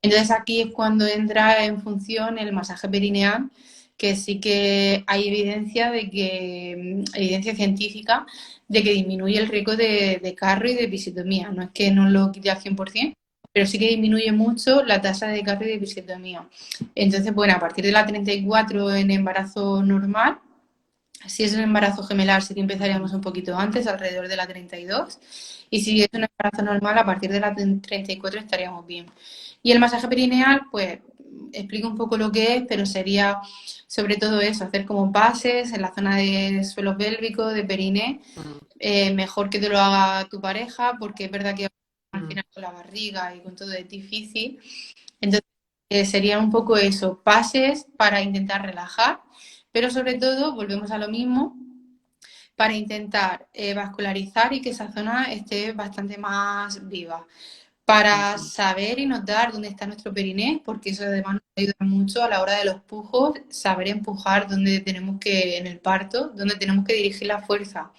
Entonces aquí es cuando entra en función el masaje perineal, que sí que hay evidencia evidencia científica de que disminuye el riesgo de carro y de episiotomía. No es que no lo quite al 100%, pero sí que disminuye mucho la tasa de carro y de episiotomía. Entonces, bueno, a partir de la 34 en embarazo normal, si es un embarazo gemelar, sí que empezaríamos un poquito antes, alrededor de la 32. Y si es un embarazo normal, a partir de la 34 estaríamos bien. Y el masaje perineal, pues explico un poco lo que es, pero sería sobre todo eso, hacer como pases en la zona de suelo pélvico, de periné, Mm, mejor que te lo haga tu pareja, porque es verdad que al mm, final con la barriga y con todo es difícil. Entonces, sería un poco eso, pases para intentar relajar, pero sobre todo, volvemos a lo mismo, para intentar vascularizar y que esa zona esté bastante más viva. Para mm, saber y notar dónde está nuestro periné, porque eso además nos ayuda mucho a la hora de los pujos, saber empujar dónde tenemos que, en el parto, dónde tenemos que dirigir la fuerza.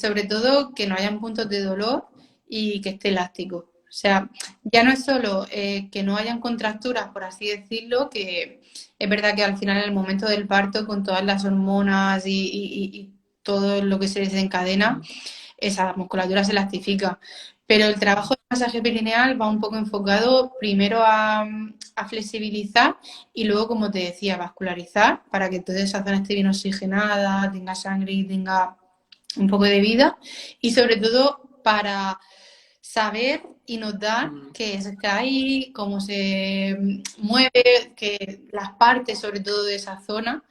Sobre todo que no hayan puntos de dolor y que esté elástico. O sea, ya no es solo que no hayan contracturas, por así decirlo, que es verdad que al final en el momento del parto, con todas las hormonas y todo lo que se desencadena, mm. esa musculatura se elastifica. Pero el trabajo de masaje perineal va un poco enfocado primero a flexibilizar y luego, como te decía, vascularizar para que toda esa zona esté bien oxigenada, tenga sangre y tenga un poco de vida. Y sobre todo para saber y notar Mm. qué es está ahí, cómo se mueve, que las partes sobre todo de esa zona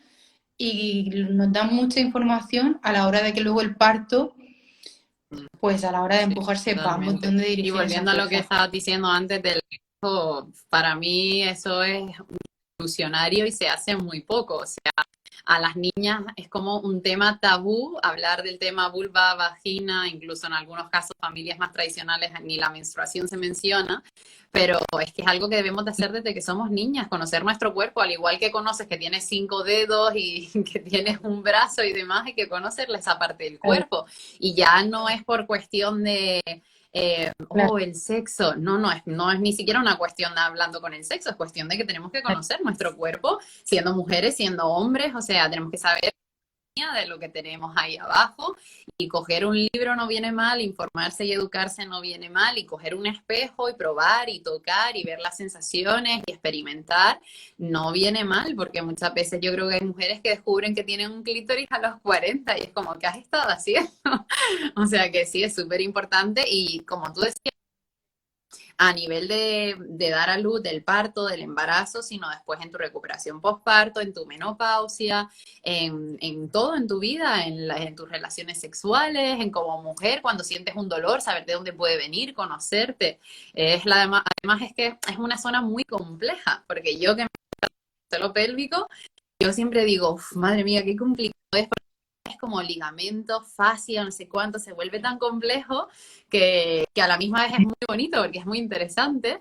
y nos dan mucha información a la hora de que luego el parto, pues a la hora de Sí, empujar sepamos totalmente. dónde Y dirigir esa volviendo a lo que fuerza. estabas diciendo antes del hijo, para mí eso es revolucionario y se hace muy poco. O sea, a las niñas es como un tema tabú hablar del tema vulva, vagina, incluso en algunos casos familias más tradicionales ni la menstruación se menciona, pero es que es algo que debemos de hacer desde que somos niñas, conocer nuestro cuerpo, al igual que conoces que tienes 5 dedos y que tienes un brazo y demás, hay que conocerle esa parte del Claro, cuerpo. Y ya no es por cuestión de claro, el sexo, no es ni siquiera una cuestión de hablando con el sexo, es cuestión de que tenemos que conocer nuestro cuerpo, siendo mujeres, siendo hombres, o sea, tenemos que saber de lo que tenemos ahí abajo y coger un libro no viene mal, informarse y educarse no viene mal y coger un espejo y probar y tocar y ver las sensaciones y experimentar no viene mal porque muchas veces yo creo que hay mujeres que descubren que tienen un clítoris a los 40 y es como, ¿qué has estado haciendo? O sea que sí, es súper importante y como tú decías, a nivel de dar a luz, del parto, del embarazo, sino después en tu recuperación postparto, en tu menopausia, en todo en tu vida, en tus relaciones sexuales, en como mujer, cuando sientes un dolor, saber de dónde puede venir, conocerte. Además es que es una zona muy compleja, porque yo que me suelo pélvico, yo siempre digo, "Uf, madre mía, qué complicado es como ligamento, fascia, no sé cuánto, se vuelve tan complejo que a la misma vez es muy bonito porque es muy interesante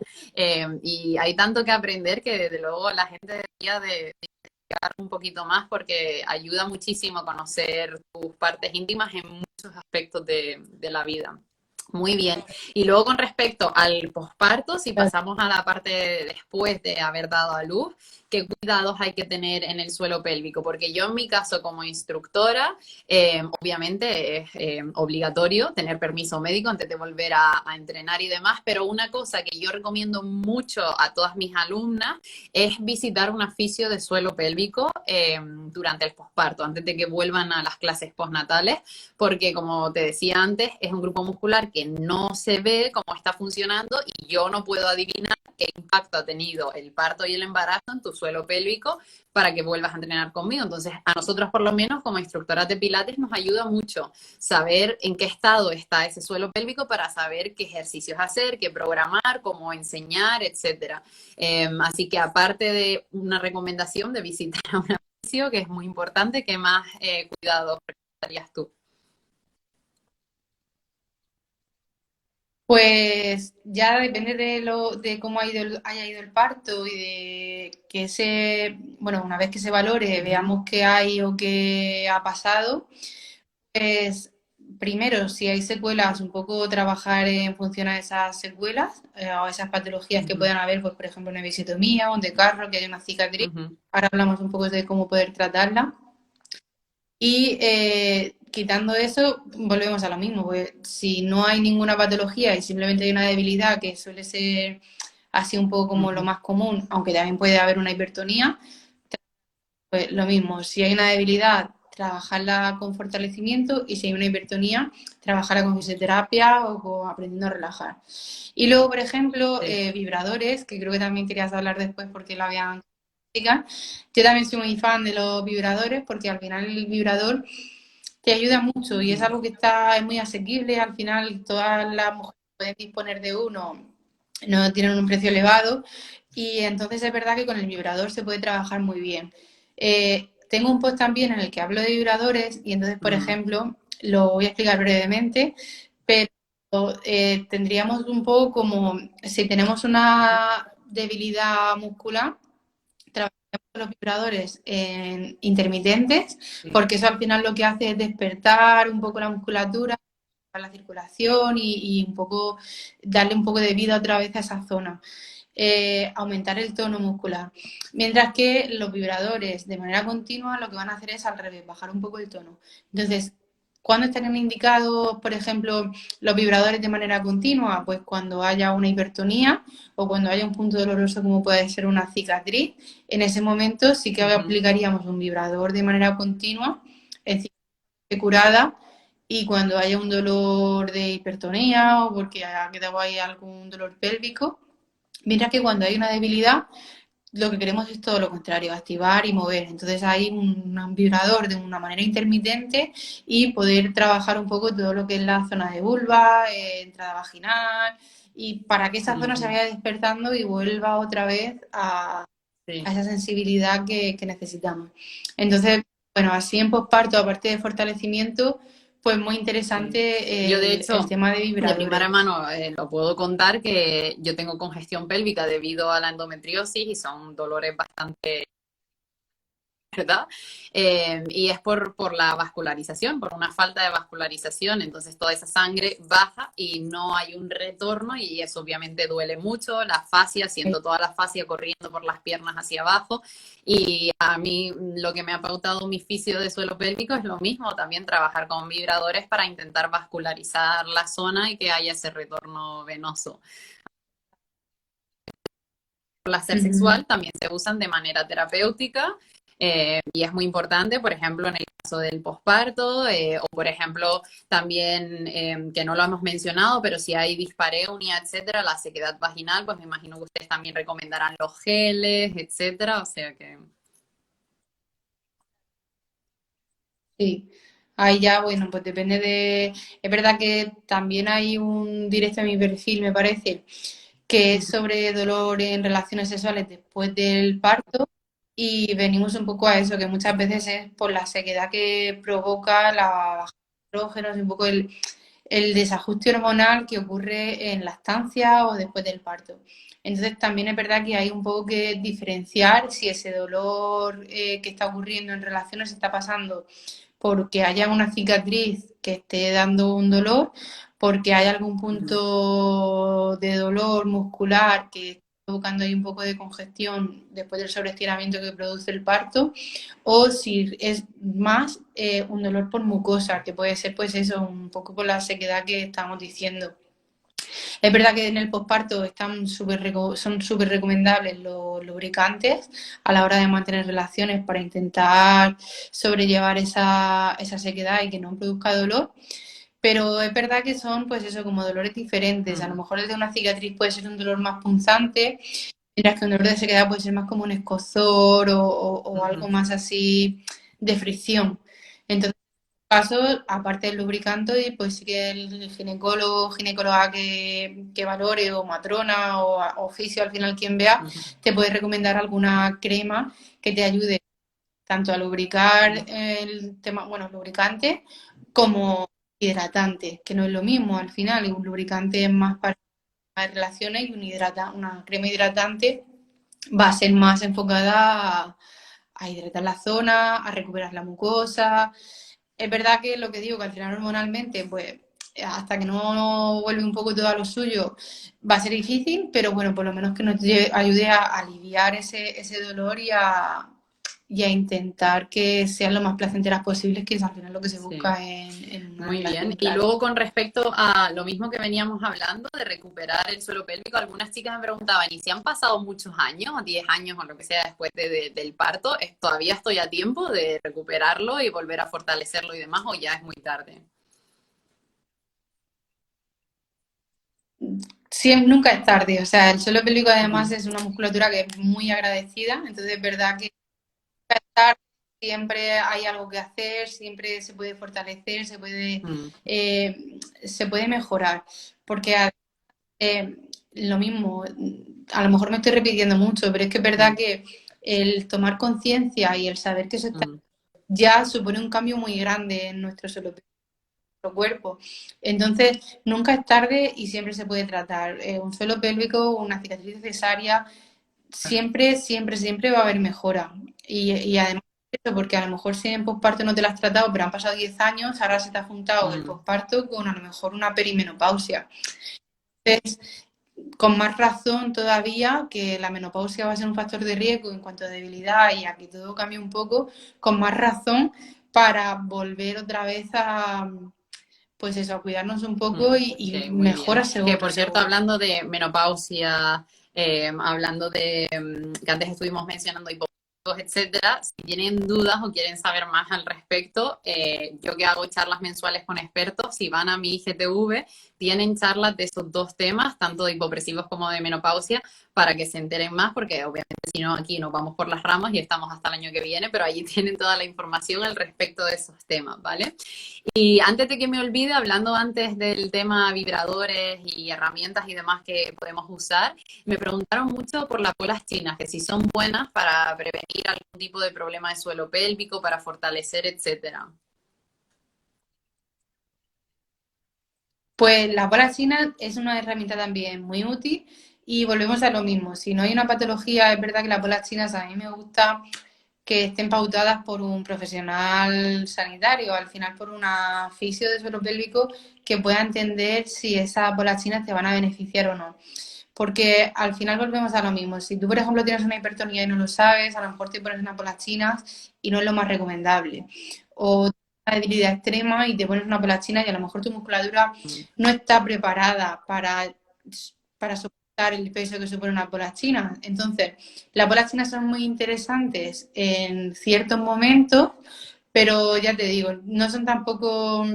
y hay tanto que aprender que desde luego la gente debería de investigar un poquito más porque ayuda muchísimo a conocer tus partes íntimas en muchos aspectos de la vida. Muy bien. Y luego con respecto al posparto, si claro. pasamos a la parte después de haber dado a luz, ¿qué cuidados hay que tener en el suelo pélvico? Porque yo en mi caso como instructora, obviamente es obligatorio tener permiso médico antes de volver a entrenar y demás, pero una cosa que yo recomiendo mucho a todas mis alumnas es visitar un fisio de suelo pélvico durante el posparto, antes de que vuelvan a las clases postnatales, porque como te decía antes, es un grupo muscular que no se ve cómo está funcionando y yo no puedo adivinar qué impacto ha tenido el parto y el embarazo en tu suelo pélvico para que vuelvas a entrenar conmigo. Entonces, a nosotros por lo menos como instructoras de Pilates nos ayuda mucho saber en qué estado está ese suelo pélvico para saber qué ejercicios hacer, qué programar, cómo enseñar, etcétera. Así que aparte de una recomendación de visitar a un fisio, que es muy importante, ¿qué más cuidados darías tú? Pues ya depende de cómo haya ido el parto y de que bueno, una vez que se valore, Ujú, veamos qué hay o qué ha pasado, pues primero, si hay secuelas, un poco trabajar en función a esas secuelas o esas patologías que ujú, puedan haber, pues por ejemplo una episiotomía, un desgarro, que haya una cicatriz. ujú, Ahora hablamos un poco de cómo poder tratarla. Y quitando eso, volvemos a lo mismo, pues si no hay ninguna patología y simplemente hay una debilidad, que suele ser así un poco como lo ujú, más común, aunque también puede haber una hipertonía, pues lo mismo, si hay una debilidad, trabajarla con fortalecimiento y si hay una hipertonía, trabajarla con fisioterapia o aprendiendo a relajar. Y luego, por ejemplo, Sí. vibradores, que creo que también querías hablar después porque lo habían... Yo también soy muy fan de los vibradores porque al final el vibrador te ayuda mucho y es algo que es muy asequible. Al final todas las mujeres pueden disponer de uno, no tienen un precio elevado y entonces es verdad que con el vibrador se puede trabajar muy bien. Tengo un post también en el que hablo de vibradores y entonces, por ejemplo, lo voy a explicar brevemente, pero tendríamos un poco como si tenemos una debilidad muscular, trabajamos los vibradores en intermitentes, porque eso al final lo que hace es despertar un poco la musculatura, la circulación y un poco darle un poco de vida otra vez a esa zona. Aumentar el tono muscular. Mientras que los vibradores de manera continua lo que van a hacer es al revés, bajar un poco el tono. Entonces, ¿cuándo estarían indicados, por ejemplo, los vibradores de manera continua? Pues cuando haya una hipertonía o cuando haya un punto doloroso como puede ser una cicatriz. En ese momento sí que aplicaríamos un vibrador de manera continua en cicatriz curada y cuando haya un dolor de hipertonía o porque haya quedado ahí algún dolor pélvico. Mientras que cuando hay una debilidad, lo que queremos es todo lo contrario, activar y mover. Entonces hay un vibrador de una manera intermitente y poder trabajar un poco todo lo que es la zona de vulva, entrada vaginal, y para que esa zona se vaya despertando y vuelva otra vez a esa sensibilidad que necesitamos. Entonces, bueno, así en posparto, aparte de fortalecimiento, pues muy interesante Yo, de hecho, el tema de de vibradores. primera mano lo puedo contar que yo tengo congestión pélvica debido a la endometriosis y son dolores bastante, ¿verdad? Y es por la vascularización, por una falta de vascularización, entonces toda esa sangre baja y no hay un retorno y eso obviamente duele mucho, la fascia, siento toda la fascia corriendo por las piernas hacia abajo y a mí lo que me ha pautado mi fisio de suelo pélvico es lo mismo, también trabajar con vibradores para intentar vascularizar la zona y que haya ese retorno venoso. El placer Ujú. sexual también se usan de manera terapéutica y es muy importante, por ejemplo, en el caso del posparto o, por ejemplo, también, que no lo hemos mencionado, pero si hay dispareunia, etcétera, la sequedad vaginal, pues me imagino que ustedes también recomendarán los geles, etcétera, o sea que... Sí, ahí ya, bueno, pues depende de... Es verdad que también hay un directo a mi perfil, me parece, que es sobre dolor en relaciones sexuales después del parto y venimos un poco a eso, que muchas veces es por la sequedad que provoca la baja de estrógenos y un poco el desajuste hormonal que ocurre en la estancia o después del parto. Entonces también es verdad que hay un poco que diferenciar si ese dolor que está ocurriendo en relaciones está pasando porque haya una cicatriz que esté dando un dolor, porque hay algún punto de dolor muscular que está provocando ahí un poco de congestión después del sobreestiramiento que produce el parto, o si es más un dolor por mucosa, que puede ser pues eso, un poco por la sequedad que estamos diciendo. Es verdad que en el posparto son súper recomendables los lubricantes a la hora de mantener relaciones para intentar sobrellevar esa sequedad y que no produzca dolor. Pero es verdad que son, pues eso, como dolores diferentes. A lo mejor el de una cicatriz puede ser un dolor más punzante, mientras que un dolor de sequedad puede ser más como un escozor o algo más así de fricción. Entonces, caso, aparte del lubricante, y pues sí que el ginecólogo, ginecóloga que valore, o matrona, o oficio al final quien vea, te puede recomendar alguna crema que te ayude tanto a lubricar el tema, bueno, lubricante, como hidratante, que no es lo mismo al final, y un lubricante es más para relaciones y una crema hidratante va a ser más enfocada a hidratar la zona, a recuperar la mucosa. Es verdad que lo que digo, que al final hormonalmente, pues hasta que no vuelve un poco todo a lo suyo, va a ser difícil, pero bueno, por lo menos que nos ayude a aliviar ese dolor y a intentar que sean lo más placenteras posibles, que es al final lo que se Sí. busca en una Muy bien. relación, Y claro. luego con respecto a lo mismo que veníamos hablando de recuperar el suelo pélvico, algunas chicas me preguntaban, ¿y si han pasado muchos años, 10 años o lo que sea después del parto, todavía estoy a tiempo de recuperarlo y volver a fortalecerlo y demás, o ya es muy tarde? Nunca es tarde, o sea, el suelo pélvico además Ujú. es una musculatura que es muy agradecida, entonces es verdad que nunca es tarde, siempre hay algo que hacer, siempre se puede fortalecer, Mm, se puede mejorar, porque eh, lo mismo, a lo mejor me estoy repitiendo mucho, pero es que es verdad mm, que el tomar conciencia y el saber que eso está mm, ya supone un cambio muy grande en nuestro suelo nuestro cuerpo. Entonces, nunca es tarde y siempre se puede tratar. Un suelo pélvico, una cicatriz cesárea, siempre, siempre, siempre va a haber mejora. Y además, eso porque a lo mejor si en posparto no te lo has tratado, pero han pasado 10 años, ahora se te ha juntado el mm. posparto con a lo mejor una perimenopausia. Entonces, con más razón todavía que la menopausia va a ser un factor de riesgo en cuanto a debilidad y a que todo cambie un poco, con más razón para volver otra vez a, pues eso, a cuidarnos un poco y Ok, muy bien. mejora Que seguro, por cierto, seguro. hablando de menopausia, hablando de que antes estuvimos mencionando hipocondrios, etcétera, si tienen dudas o quieren saber más al respecto, yo que hago charlas mensuales con expertos, si van a mi IGTV, tienen charlas de esos dos temas, tanto de hipopresivos como de menopausia, para que se enteren más, porque obviamente si no aquí nos vamos por las ramas y estamos hasta el año que viene, pero allí tienen toda la información al respecto de esos temas, ¿vale? Y antes de que me olvide, hablando antes del tema vibradores y herramientas y demás que podemos usar, me preguntaron mucho por las bolas chinas, que si son buenas para prevenir algún tipo de problema de suelo pélvico, para fortalecer, etcétera. Pues la bola china es una herramienta también muy útil y volvemos a lo mismo. Si no hay una patología, es verdad que las bolas chinas a mí me gusta que estén pautadas por un profesional sanitario, al final por una fisio de suelo pélvico que pueda entender si esas bolas chinas te van a beneficiar o no. Porque al final volvemos a lo mismo. Si tú, por ejemplo, tienes una hipertonía y no lo sabes, a lo mejor te pones unas bolas chinas y no es lo más recomendable. O una debilidad extrema y te pones una bola china y a lo mejor tu musculatura no está preparada para soportar el peso que supone una bola china. Entonces, las bolas chinas son muy interesantes en ciertos momentos, pero ya te digo, no son tampoco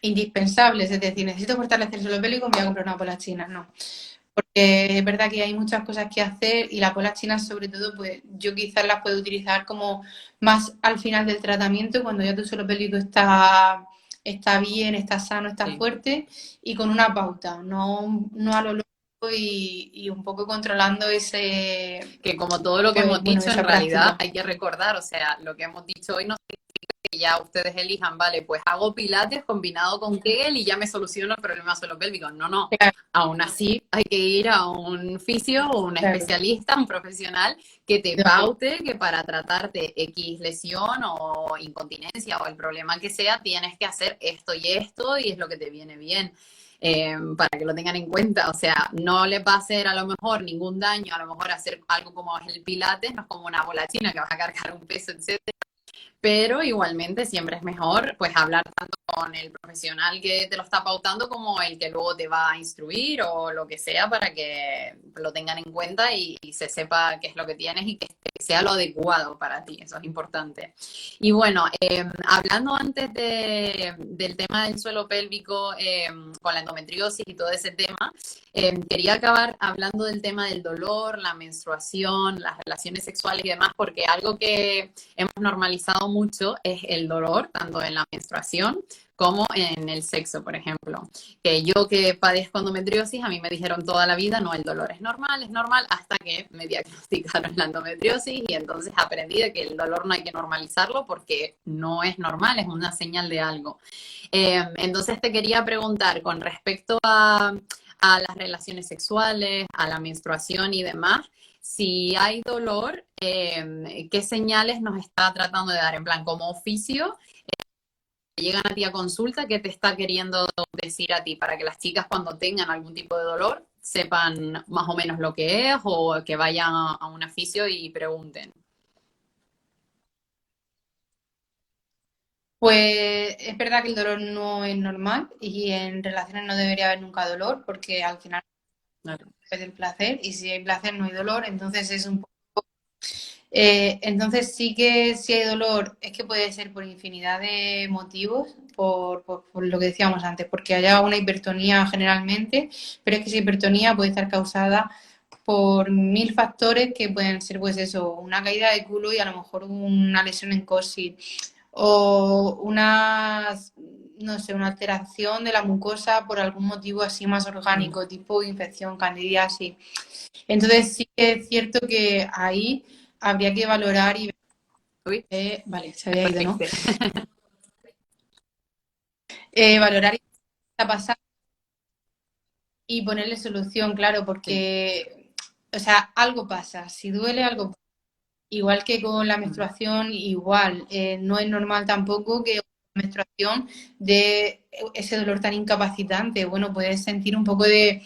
indispensables. Es decir, necesito fortalecer el suelo pélvico, me voy a comprar una bola china. No. Porque es verdad que hay muchas cosas que hacer y las bolas chinas, sobre todo, pues yo quizás las puedo utilizar como más al final del tratamiento, cuando ya tu suelo pélvico está bien, está sano, está Sí. fuerte y con una pauta, no a lo loco y un poco controlando Que como todo lo que pues hemos bueno, dicho, en esa realidad práctica. hay que recordar, o sea, lo que hemos dicho hoy no que ya ustedes elijan, vale, pues hago pilates combinado con Kegel y ya me soluciono el problema suelo pélvico. No, no. Claro, Aún así, hay que ir a un fisio o un claro. especialista, un profesional que te paute que para tratarte X lesión o incontinencia o el problema que sea, tienes que hacer esto y es lo que te viene bien. Para que lo tengan en cuenta, o sea, no les va a hacer a lo mejor ningún daño, a lo mejor hacer algo como es el pilates, no es como una bola china que vas a cargar un peso, etc, pero igualmente siempre es mejor pues hablar tanto con el profesional que te lo está pautando como el que luego te va a instruir o lo que sea para que lo tengan en cuenta y se sepa qué es lo que tienes y que sea lo adecuado para ti, eso es importante. Y bueno, hablando antes del tema del suelo pélvico con la endometriosis y todo ese tema, quería acabar hablando del tema del dolor, la menstruación, las relaciones sexuales y demás, porque algo que hemos normalizado mucho es el dolor, tanto en la menstruación como en el sexo, por ejemplo. Que yo que padezco endometriosis, a mí me dijeron toda la vida, no, el dolor es normal, hasta que me diagnosticaron la endometriosis y entonces aprendí de que el dolor no hay que normalizarlo porque no es normal, es una señal de algo. Entonces te quería preguntar con respecto a las relaciones sexuales, a la menstruación y demás, si hay dolor, ¿qué señales nos está tratando de dar? En plan, como oficio, llegan a ti a consulta, ¿qué te está queriendo decir a ti? Para que las chicas cuando tengan algún tipo de dolor sepan más o menos lo que es o que vayan a un oficio y pregunten. Pues es verdad que el dolor no es normal y en relaciones no debería haber nunca dolor porque al final Claro. es el placer y si hay placer no hay dolor, entonces es un entonces sí que si hay dolor es que puede ser por infinidad de motivos, por lo que decíamos antes, porque haya una hipertonía generalmente, pero es que esa hipertonía puede estar causada por mil factores que pueden ser pues eso, una caída de culo y a lo mejor una lesión en coxis o una, no sé, una alteración de la mucosa por algún motivo así más Mm. orgánico, tipo infección, candidiasis. Entonces sí que es cierto que ahí habría que valorar y Uy, ver, vale, se había ido, ¿no? perdiste. Valorar qué está pasando y ponerle solución, claro, Sí. porque, o sea, algo pasa, si duele algo pasa. Igual que con la Mm. menstruación, igual, no es normal tampoco que la menstruación de ese dolor tan incapacitante. Bueno, puedes sentir un poco de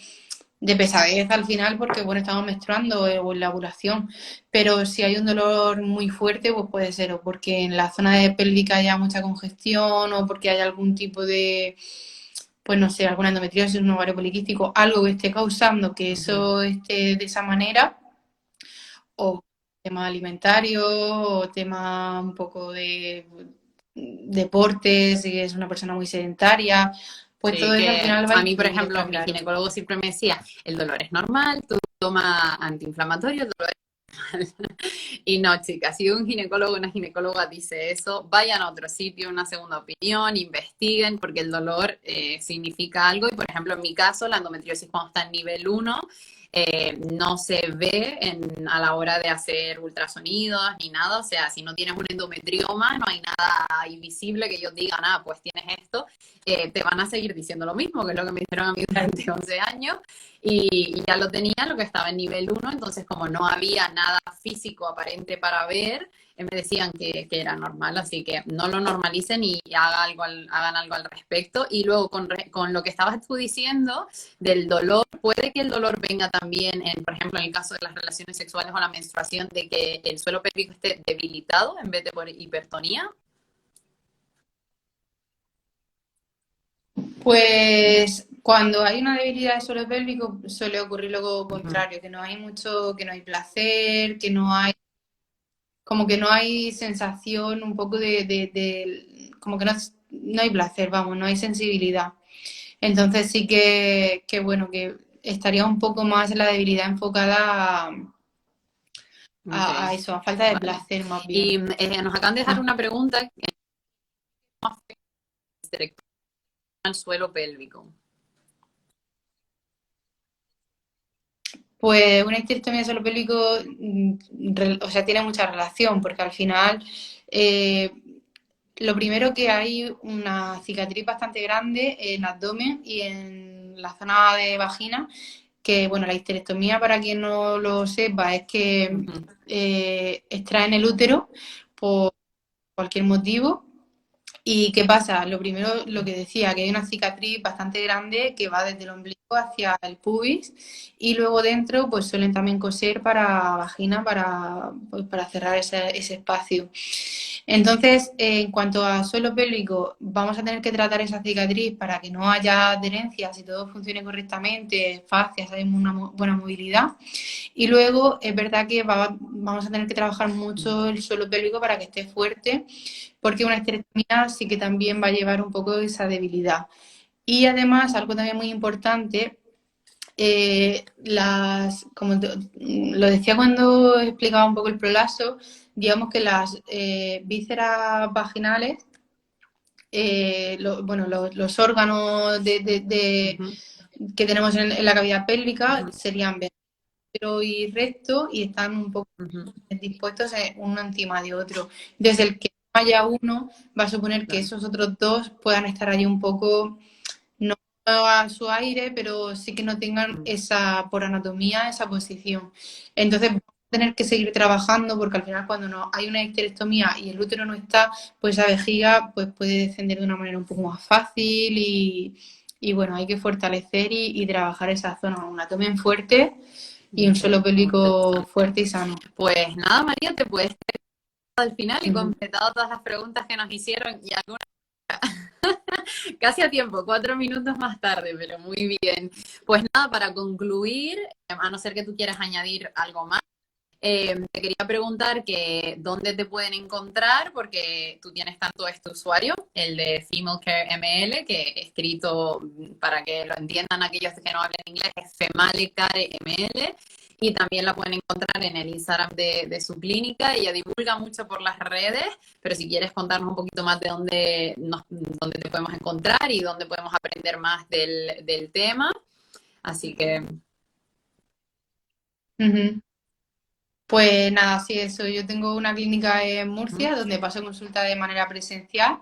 pesadez al final porque, bueno, estamos menstruando o en la ovulación, pero si hay un dolor muy fuerte, pues puede ser o porque en la zona de pélvica haya mucha congestión o porque hay algún tipo de, pues no sé, alguna endometriosis, un ovario poliquístico, algo que esté causando que Ujú. eso esté de esa manera, o tema alimentario, o tema un poco de deportes, si es una persona muy sedentaria, pues todo Sí, eso al que final va a a mí, por influir, ejemplo, está mi claro. ginecólogo siempre me decía, el dolor es normal, tú toma antiinflamatorio, el dolor es normal. Y no, chicas, si un ginecólogo o una ginecóloga dice eso, vayan a otro sitio, una segunda opinión, investiguen, porque el dolor significa algo. Y, por ejemplo, en mi caso, la endometriosis cuando está en nivel uno no se ve a la hora de hacer ultrasonidos ni nada. O sea, si no tienes un endometrioma, no hay nada ahí visible que ellos digan, ah, pues tienes esto. Te van a seguir diciendo lo mismo, que es lo que me dijeron a mí durante 11 años. Y ya lo tenía, lo que estaba en nivel uno, entonces como no había nada físico aparente para ver, me decían que era normal, así que no lo normalicen y hagan algo al respecto. Y luego con lo que estabas tú diciendo del dolor, puede que el dolor venga también, por ejemplo, en el caso de las relaciones sexuales o la menstruación, de que el suelo pélvico esté debilitado en vez de por hipertonía. Pues cuando hay una debilidad de suelo pélvico suele ocurrir lo Ujú. contrario, que no hay mucho, que no hay placer, que no hay, como que no hay sensación un poco como que no, no hay placer, vamos, no hay sensibilidad. Entonces sí que bueno, que estaría un poco más la debilidad enfocada Ok, a eso, a falta de vale. placer más Y bien. nos acaban de dejar una pregunta que es al suelo pélvico. Pues una histerectomía de suelo pélvico, o sea, tiene mucha relación, porque al final, eh, lo primero que hay una cicatriz bastante grande en abdomen y en la zona de vagina, que, bueno, la histerectomía, para quien no lo sepa, es que Ujú. extraen el útero por cualquier motivo. ¿Y qué pasa? Lo primero, lo que decía, que hay una cicatriz bastante grande que va desde el ombligo hacia el pubis y luego dentro pues suelen también coser para vagina para, pues, para cerrar ese espacio. Entonces, en cuanto a suelo pélvico, vamos a tener que tratar esa cicatriz para que no haya adherencias y todo funcione correctamente, fascias, hay una buena movilidad. Y luego es verdad que vamos a tener que trabajar mucho el suelo pélvico para que esté fuerte, porque una esterectomía sí que también va a llevar un poco esa debilidad. Y además, algo también muy importante, como lo decía cuando explicaba un poco el prolazo, digamos que las vísceras vaginales, bueno, los órganos Ujú. que tenemos en la cavidad pélvica Ujú. serían ventro y recto y están un poco Ujú. dispuestos uno encima de otro. Desde el que no haya uno, va a suponer que Claro. esos otros dos puedan estar allí un poco, no a su aire, pero sí que no tengan Mm. esa, por anatomía, esa posición. Entonces, vamos a tener que seguir trabajando porque al final cuando no hay una histerectomía y el útero no está, pues esa vejiga pues, puede descender de una manera un poco más fácil y bueno, hay que fortalecer y trabajar esa zona, un abdomen fuerte y un Ok, suelo muy pélvico interesante. fuerte y sano. Pues nada, María, te puedes al final y Ujú. completado todas las preguntas que nos hicieron y algunas casi a tiempo, 4 minutos más tarde, pero muy bien. Pues nada, para concluir, a no ser que tú quieras añadir algo más, te quería preguntar que dónde te pueden encontrar, porque tú tienes tanto este usuario, el de Female Care ML, que escrito para que lo entiendan aquellos que no hablan inglés, es Female Care ML, y también la pueden encontrar en el Instagram de su clínica. Ella divulga mucho por las redes, pero si quieres contarnos un poquito más de dónde te podemos encontrar y dónde podemos aprender más del tema. Así que, Ujú. Pues nada, sí, eso. Yo tengo una clínica en ujú, Murcia donde paso consulta de manera presencial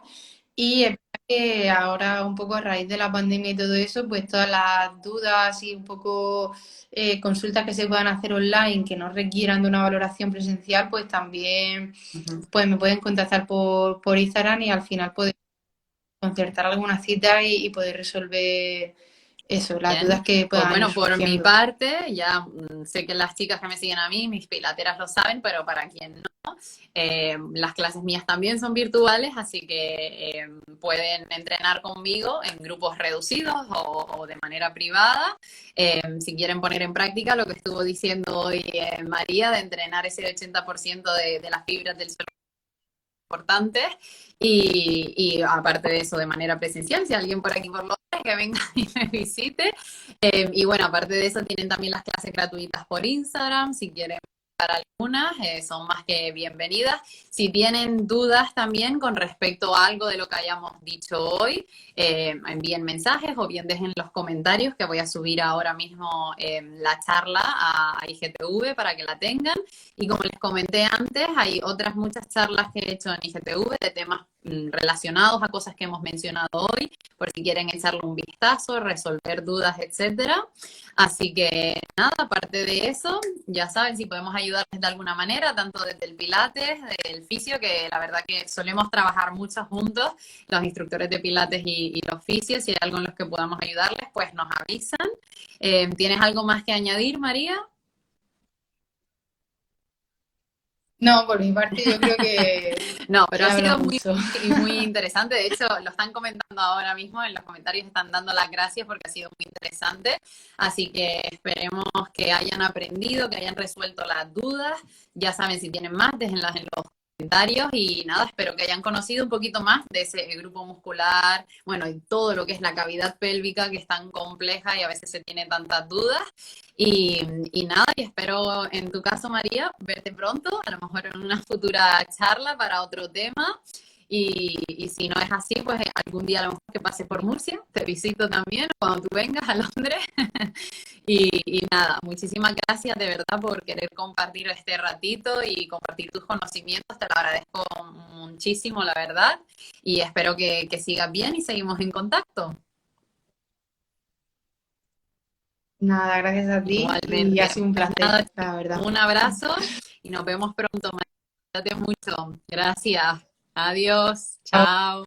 y es verdad que ahora un poco a raíz de la pandemia y todo eso, pues todas las dudas y un poco consultas que se puedan hacer online que no requieran de una valoración presencial, pues también ujú. pues me pueden contactar por Instagram y al final poder concertar alguna cita y poder resolver eso, las Bien, dudas que pues puedan ir bueno, por mi surgiendo. parte, ya sé que las chicas que me siguen a mí, mis pilateras lo saben, pero para quien no, las clases mías también son virtuales, así que pueden entrenar conmigo en grupos reducidos o de manera privada. Si quieren poner en práctica lo que estuvo diciendo hoy María, de entrenar ese 80% de las fibras del cerebro importantes y aparte de eso de manera presencial, si alguien por aquí por Londres que venga y me visite. Y bueno, aparte de eso tienen también las clases gratuitas por Instagram, si quieren para algunas, son más que bienvenidas. Si tienen dudas también con respecto a algo de lo que hayamos dicho hoy, envíen mensajes o bien dejen los comentarios que voy a subir ahora mismo la charla a IGTV para que la tengan. Y como les comenté antes, hay otras muchas charlas que he hecho en IGTV de temas relacionados a cosas que hemos mencionado hoy, por si quieren echarle un vistazo, resolver dudas, etcétera. Así que nada, aparte de eso, ya saben, si podemos ayudarles de alguna manera, tanto desde el Pilates, del fisio, que la verdad que solemos trabajar mucho juntos, los instructores de Pilates y los fisios, si hay algo en los que podamos ayudarles, pues nos avisan. ¿Tienes algo más que añadir, María? No, por mi parte yo creo No, pero que ha he sido hablado muy, mucho. y muy interesante. De hecho, lo están comentando ahora mismo en los comentarios, están dando las gracias porque ha sido muy interesante. Así que esperemos que hayan aprendido, que hayan resuelto las dudas. Ya saben, si tienen más, déjenlas en los comentarios y nada, espero que hayan conocido un poquito más de ese grupo muscular, bueno, y todo lo que es la cavidad pélvica que es tan compleja y a veces se tiene tantas dudas. Y nada, y espero en tu caso, María, verte pronto, a lo mejor en una futura charla para otro tema. Y si no es así, pues algún día a lo mejor que pase por Murcia, te visito también cuando tú vengas a Londres. Y nada, muchísimas gracias de verdad por querer compartir este ratito y compartir tus conocimientos. Te lo agradezco muchísimo, la verdad. Y espero que sigas bien y seguimos en contacto. Nada, gracias a ti y ha Igualmente. sido un Pues placer, nada, la verdad. un abrazo y nos vemos pronto. Cuídate mucho. Gracias. Adiós. Chao.